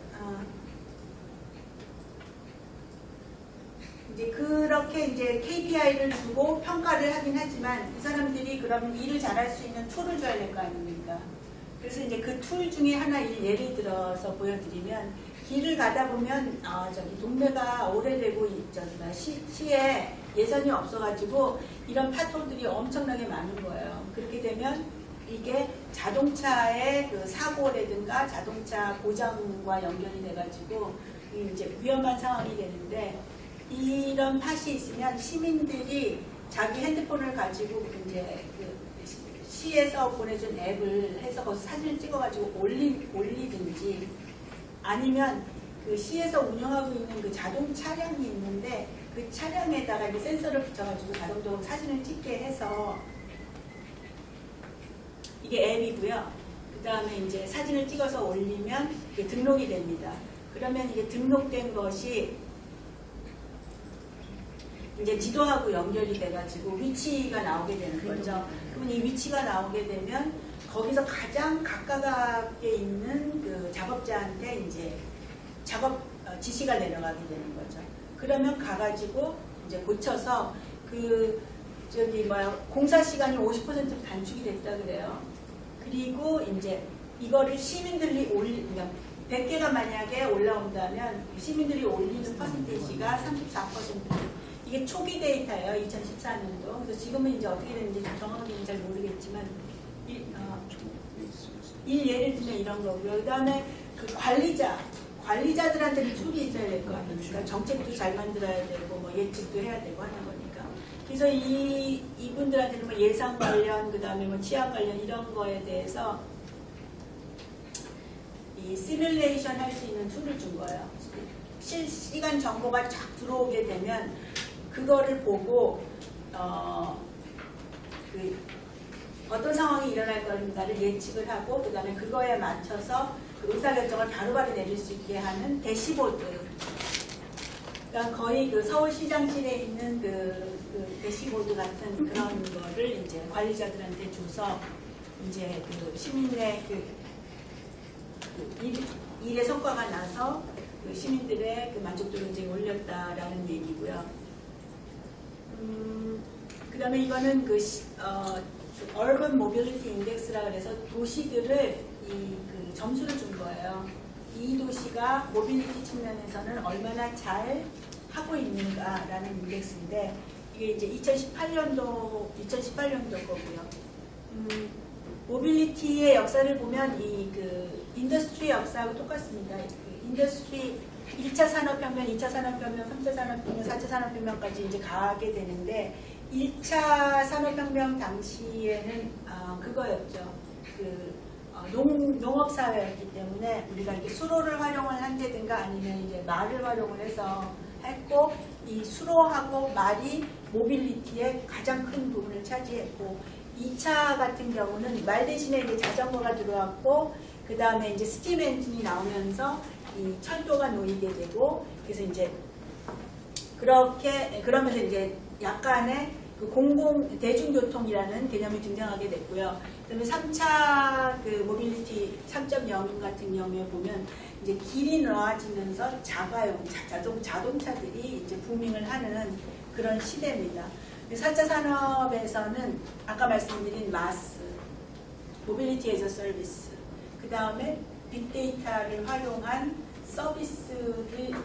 [SPEAKER 2] 이제 KPI를 주고 평가를 하긴 하지만 이 사람들이 그러면 일을 잘할 수 있는 툴을 줘야 될 거 아닙니까? 그래서 이제 그 툴 중에 하나 예를 들어서 보여드리면 길을 가다 보면 동네가 오래되고 시에 예산이 없어가지고 이런 파토들이 엄청나게 많은 거예요. 그렇게 되면 이게 자동차의 그 사고라든가 자동차 고장과 연결이 돼가지고 이제 위험한 상황이 되는데 이런 팟이 있으면 시민들이 자기 핸드폰을 가지고 이제 시에서 보내준 앱을 해서 거기서 사진을 찍어가지고 올리든지 아니면 그 시에서 운영하고 있는 그 자동 차량이 있는데 그 차량에다가 이제 센서를 붙여가지고 자동적으로 사진을 찍게 해서 이게 앱이고요. 그 다음에 이제 사진을 찍어서 올리면 이게 등록이 됩니다. 그러면 이게 등록된 것이 이제 지도하고 연결이 돼가지고 위치가 나오게 되는 거죠. 그러면 이 위치가 나오게 되면 거기서 가장 가깝게 있는 그 작업자한테 이제 작업 지시가 내려가게 되는 거죠. 그러면 가가지고 이제 고쳐서 공사 시간이 50% 단축이 됐다 그래요. 그리고 이제 이거를 시민들이 그러니까 100개가 만약에 올라온다면 시민들이 올리는 퍼센테이지가 34%. 이게 초기 데이터예요. 2014년도. 그래서 지금은 이제 어떻게 되는지 정확히는 잘 모르겠지만 예를 들면 이런 거고요. 그 다음에 그 관리자들한테는 툴이 있어야 될 거 아닙니까? 정책도 잘 만들어야 되고 뭐 예측도 해야 되고 하는 거니까. 그래서 이분들한테는 뭐 예산 관련, 그 다음에 뭐 치안 관련 이런 거에 대해서 이 시뮬레이션 할 수 있는 툴을 준 거예요. 실시간 정보가 쫙 들어오게 되면 그거를 보고 어떤 상황이 일어날 건가를 예측을 하고 그 다음에 그거에 맞춰서 그 의사결정을 바로바로 내릴 수 있게 하는 대시보드. 그러니까 거의 그 서울시장실에 있는 그 대시보드 같은 그런 거를 이제 관리자들한테 줘서 이제 그 시민의 일의 성과가 나서 그 시민들의 그 만족도를 이제 올렸다라는 얘기고요. 그 다음에 이거는 Urban Mobility Index라 그래서 도시들을 그 점수를 준 거예요. 이 도시가 모빌리티 측면에서는 얼마나 잘 하고 있는가라는 인덱스인데 이게 이제 2018년도 거고요. 모빌리티의 역사를 보면 그 인더스트리 역사하고 똑같습니다. 인더스트리 1차 산업혁명, 2차 산업혁명, 3차 산업혁명, 4차 산업혁명까지 이제 가게 되는데 1차 산업혁명 당시에는 그거였죠. 농업사회였기 때문에 우리가 이렇게 수로를 활용을 한다든가 아니면 이제 말을 활용을 해서 했고 이 수로하고 말이 모빌리티의 가장 큰 부분을 차지했고 2차 같은 경우는 말 대신에 이제 자전거가 들어왔고 그 다음에 이제 스팀 엔진이 나오면서 이 철도가 놓이게 되고 그래서 이제 그러면서 이제 약간의 그 대중교통이라는 개념이 등장하게 됐고요. 그다음에 3차 그 모빌리티 3.0 같은 경우에 보면 이제 길이 나아지면서 자동차들이 이제 부밍을 하는 그런 시대입니다. 4차 산업에서는 아까 말씀드린 마스, 모빌리티 에서 서비스, 그 다음에 빅데이터를 활용한 서비스를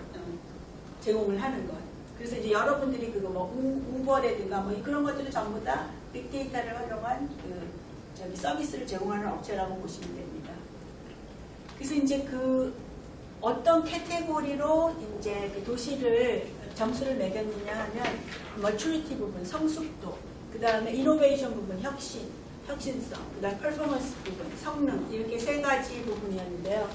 [SPEAKER 2] 제공을 하는 것. 그래서 이제 여러분들이 그거 뭐 우버라든가 뭐 그런 것들을 전부 다 빅데이터를 활용한 서비스를 제공하는 업체라고 보시면 됩니다. 그래서 이제 어떤 캐테고리로 이제 그 도시를 점수를 매겼느냐 하면 머추리티 부분, 성숙도, 그 다음에 이노베이션 부분, 혁신성, 그 다음에 퍼포먼스 부분, 성능 이렇게 세 가지 부분이었는데요.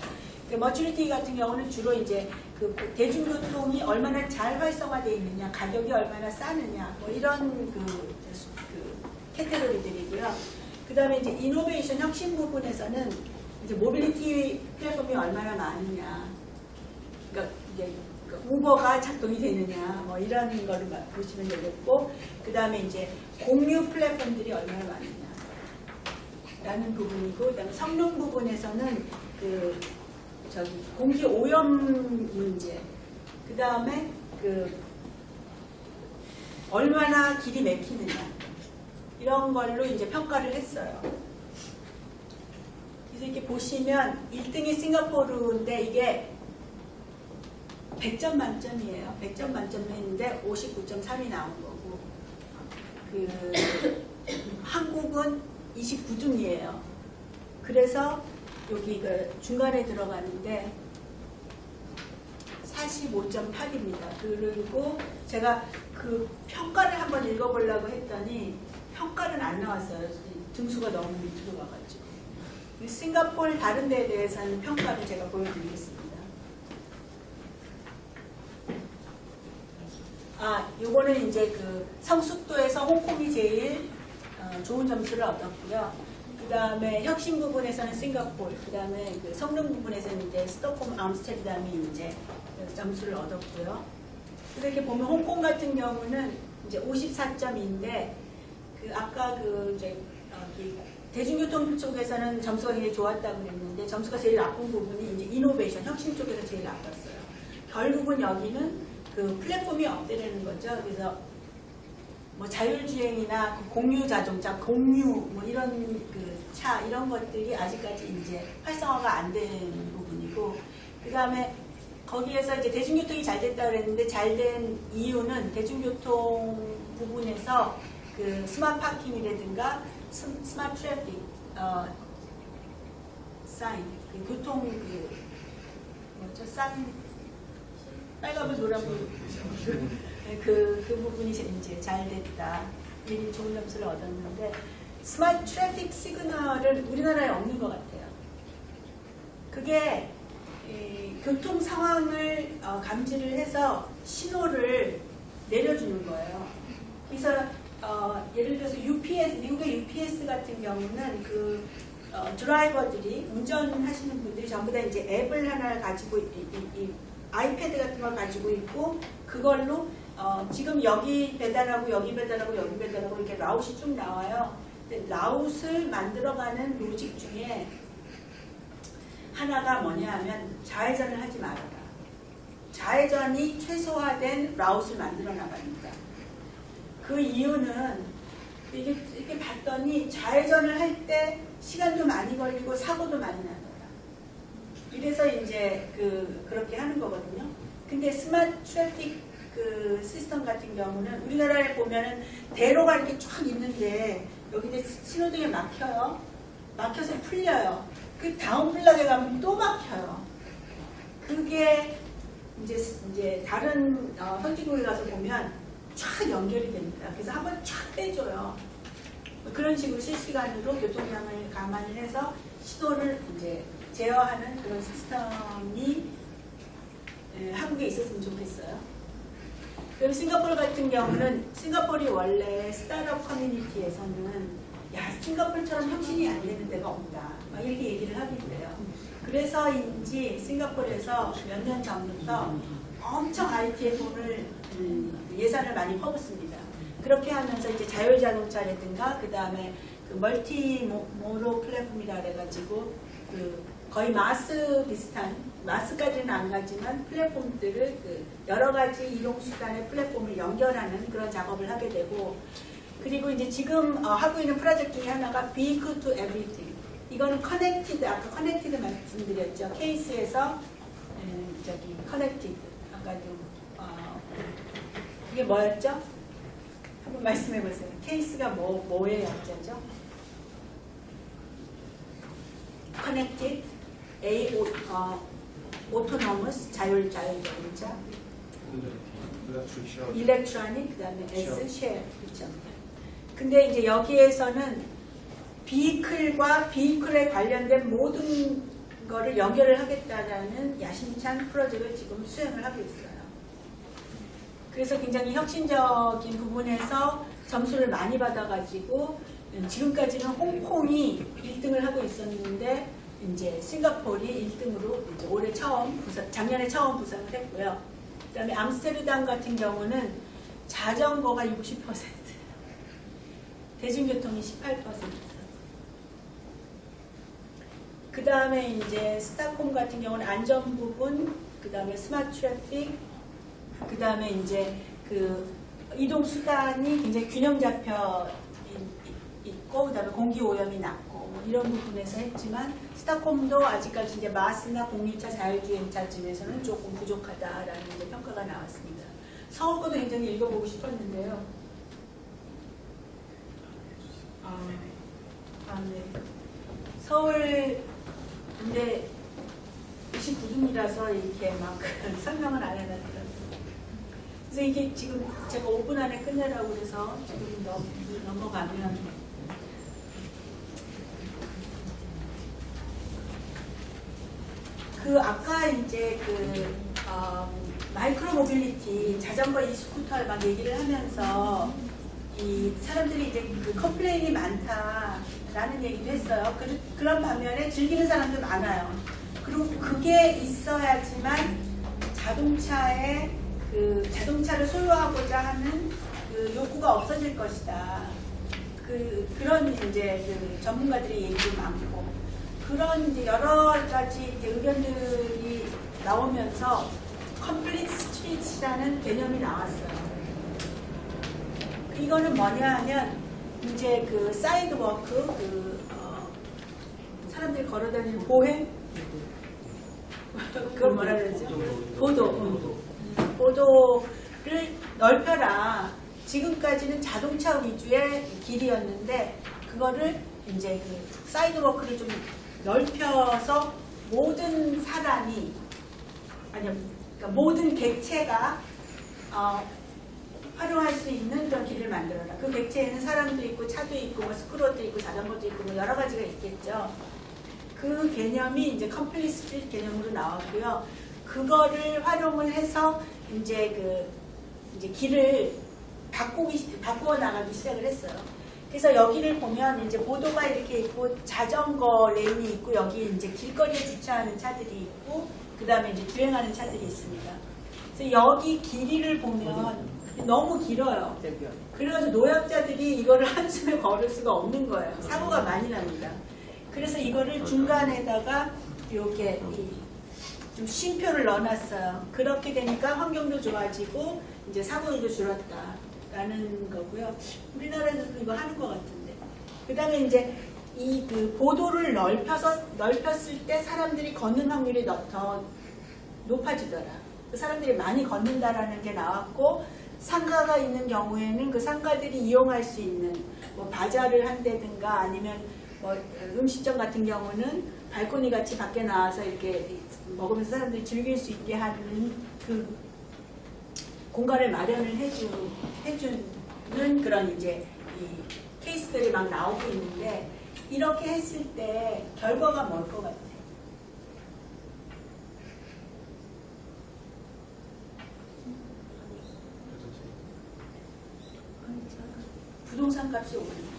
[SPEAKER 2] 그 머추리티 같은 경우는 주로 이제 그 대중교통이 얼마나 잘 활성화되어 있느냐, 가격이 얼마나 싸느냐, 뭐 이런 그 캐테고리들이고요. 그 다음에 이제 이노베이션 혁신 부분에서는 이제 모빌리티 플랫폼이 얼마나 많으냐, 그러니까 이제 우버가 작동이 되느냐, 뭐 이런 거를 보시면 되겠고, 그 다음에 이제 공유 플랫폼들이 얼마나 많으냐라는 부분이고, 그 다음에 성능 부분에서는 그 공기 오염 문제, 그 다음에 얼마나 길이 막히느냐, 이런 걸로 이제 평가를 했어요. 그래서 이렇게 보시면 1등이 싱가포르인데 이게 100점 만점이에요. 100점 만점했는데 59.3이 나온 거고, 한국은 29등이에요. 그래서 여기 중간에 들어가는데 45.8입니다. 그리고 제가 그 평가를 한번 읽어보려고 했더니 평가는 안 나왔어요. 등수가 너무 밑으로 가가지고. 싱가포르 다른 데에 대해서는 평가를 제가 보여드리겠습니다. 요거는 이제 그 성숙도에서 홍콩이 제일 좋은 점수를 얻었고요. 그 다음에 혁신 부분에서는 싱가포르, 그 다음에 그 성능 부분에서는 이제 스톡홈 암스테르담이 이제 점수를 얻었고요. 그래서 이렇게 보면 홍콩 같은 경우는 이제 54점인데, 아까 이제 대중교통 쪽에서는 점수가 굉장히 좋았다고 그랬는데, 점수가 제일 나쁜 부분이 이제 이노베이션, 혁신 쪽에서 제일 나빴어요. 결국은 여기는 그 플랫폼이 없다는 거죠. 그래서 뭐 자율주행이나 공유 자동차, 공유 뭐 이런 차 이런 것들이 아직까지 이제 활성화가 안 된 부분이고, 그 다음에 거기에서 이제 대중교통이 잘 됐다 그랬는데, 잘 된 이유는 대중교통 부분에서 그 스마트 파킹이라든가 스마트 트래픽 사인, 교통 뭐죠, 사인, 빨간불 노란불 그 부분이 이제 잘 됐다, 미리 좋은 점수를 얻었는데, 스마트 트래픽 시그널은 우리나라에 없는 것 같아요. 그게 교통 상황을 감지를 해서 신호를 내려주는 거예요. 그래서 예를 들어서 UPS, 미국의 UPS 같은 경우는 드라이버들이, 운전하시는 분들이 전부 다 이제 앱을 하나 가지고 아이패드 같은 걸 가지고 있고, 그걸로 지금 여기 배달하고 여기 배달하고 여기 배달하고 이렇게 라웃이 쭉 나와요. 근데 라웃을 만들어가는 로직 중에 하나가 뭐냐 하면 좌회전을 하지 말아라. 좌회전이 최소화된 라웃을 만들어 나갑니다. 그 이유는 이렇게 봤더니 좌회전을 할 때 시간도 많이 걸리고 사고도 많이 나더라. 이래서 이제 그렇게 하는 거거든요. 근데 스마트 트래픽 시스템 같은 경우는 우리나라에 보면은 대로가 이렇게 쫙 있는데 여기 이제 신호등에 막혀요. 막혀서 풀려요. 그 다음 블락에 가면 또 막혀요. 그게 이제 다른 선진국에 가서 보면 쫙 연결이 됩니다. 그래서 한번 쫙 빼줘요. 그런 식으로 실시간으로 교통량을 감안을 해서 신호를 이제 제어하는 그런 시스템이 한국에 있었으면 좋겠어요. 그럼 싱가포르 같은 경우는, 싱가포르이 원래 스타트업 커뮤니티에서는 싱가포르처럼 혁신이 안 되는 데가 없다, 막 이렇게 얘기를 하던데요. 그래서인지 싱가포르에서 몇 년 전부터 엄청 IT에 돈을 예산을 많이 퍼붓습니다. 그렇게 하면서 이제 자율자동차라든가 그 다음에 멀티 모로 플랫폼이라 그래가지고 거의 마스 비슷한, 마스까지는 안 가지만 플랫폼들을 여러 가지 이동수단의 플랫폼을 연결하는 그런 작업을 하게 되고, 그리고 이제 지금 하고 있는 프로젝트 중에 하나가 Vehicle to Everything. 이거는 커넥티드, 아까 커넥티드 말씀드렸죠. 케이스에서 커넥티드. 아까도 이게 뭐였죠? 한번 말씀해 보세요. 케이스가 뭐의 약자죠? 커넥티드, 오토노머스, 자율자동차, 일렉트로닉, 그 다음에 S, 쉐어. 그렇죠. 근데 이제 여기에서는 비클과 비클에 관련된 모든 거를 연결을 하겠다라는 야심찬 프로젝트를 지금 수행을 하고 있어요. 그래서 굉장히 혁신적인 부분에서 점수를 많이 받아가지고 지금까지는 홍콩이 1등을 하고 있었는데 이제 싱가포르이 1등으로 이제 올해 작년에 처음 부상을 했고요. 그다음에 암스테르담 같은 경우는 자전거가 60%, 대중교통이 18%. 그 다음에 이제 스톡홀m 같은 경우는 안전 부분, 그 다음에 스마트 트래픽, 그 다음에 이제 그 이동 수단이 굉장히 균형 잡혀 있고, 그 다음에 공기 오염이 낮고 뭐 이런 부분에서 했지만 스톡홀m도 아직까지 이제 마스나 공유차 자율주행차쯤에서는 조금 부족하다라는 이제 평가가 나왔습니다. 서울 것도 굉장히 읽어보고 싶었는데요. 네. 서울 근데 29분이라서 이렇게 막 설명을 안 해놨더라고요. 그래서 이게 지금 제가 5분 안에 끝내라고 그래서 지금 넘어가면 그 아까 이제 마이크로 모빌리티 자전거 이스쿠터 막 얘기를 하면서 이 사람들이 이제 그 컴플레인이 많다라는 얘기도 했어요. 그런 반면에 즐기는 사람도 많아요. 그리고 그게 있어야지만 자동차를 소유하고자 하는 그 욕구가 없어질 것이다. 그런 이제 그 전문가들의 얘기도 많고 그런 이제 여러 가지 이제 의견들이 나오면서 컴플리트 스트리트라는 개념이 나왔어요. 이거는 뭐냐 하면 이제 그 사이드워크 사람들이 걸어다니는 보행 그걸 뭐라 그러죠? 보도를 넓혀라. 지금까지는 자동차 위주의 길이었는데 그거를 이제 그 사이드워크를 좀 넓혀서 모든 사람이 그러니까 모든 객체가 활용할 수 있는 그런 길을 만들어라. 그 객체에는 사람도 있고 차도 있고 뭐 스크로도 있고 자전거도 있고 뭐 여러 가지가 있겠죠. 그 개념이 이제 컴플리트 스트리트 개념으로 나왔고요. 그거를 활용을 해서 이제 길을 바꾸어 나가기 시작을 했어요. 그래서 여기를 보면 이제 보도가 이렇게 있고 자전거 레인이 있고 여기 이제 길거리에 주차하는 차들이 있고 그 다음에 이제 주행하는 차들이 있습니다. 그래서 여기 길이를 보면 너무 길어요. 그래가지고 노약자들이 이거를 한숨에 걸을 수가 없는 거예요. 사고가 많이 납니다. 그래서 이거를 중간에다가 이렇게 좀 쉼표를 넣어놨어요. 그렇게 되니까 환경도 좋아지고 이제 사고율도 줄었다라는 거고요. 우리나라에서도 이거 하는 것 같은데. 그 다음에 이제 이 그 보도를 넓혔을 때 사람들이 걷는 확률이 더 높아지더라. 그 사람들이 많이 걷는다라는 게 나왔고 상가가 있는 경우에는 그 상가들이 이용할 수 있는 뭐 바자를 한다든가 아니면 뭐 음식점 같은 경우는 발코니 같이 밖에 나와서 이렇게 먹으면서 사람들이 즐길 수 있게 하는 그 공간을 마련을 해주는 그런 이제 이 케이스들이 막 나오고 있는데 이렇게 했을 때 결과가 뭘 것 같아요? 부동산 값이 오르는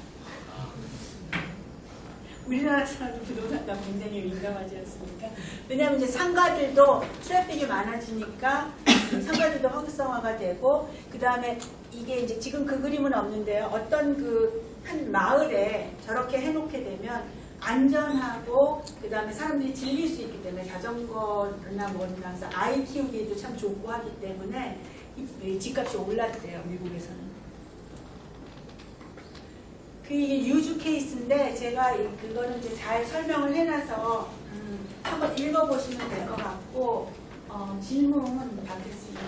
[SPEAKER 2] 우리나라 사람들 부동산 값 굉장히 민감하지 않습니까? 왜냐하면 이제 상가들도 트래픽이 많아지니까 상가들도 활성화가 되고 그 다음에 이게 이제 지금 그 그림은 없는데요. 어떤 그 한 마을에 저렇게 해놓게 되면 안전하고 그 다음에 사람들이 즐길 수 있기 때문에 자전거나 뭐나 해서 아이 키우기에도 참 좋고 하기 때문에 이 집값이 올랐대요. 미국에서는. 이게 유주 케이스인데 제가 그거는 이제 잘 설명을 해놔서 한번 읽어보시면 될 것 같고 질문 받겠습니다.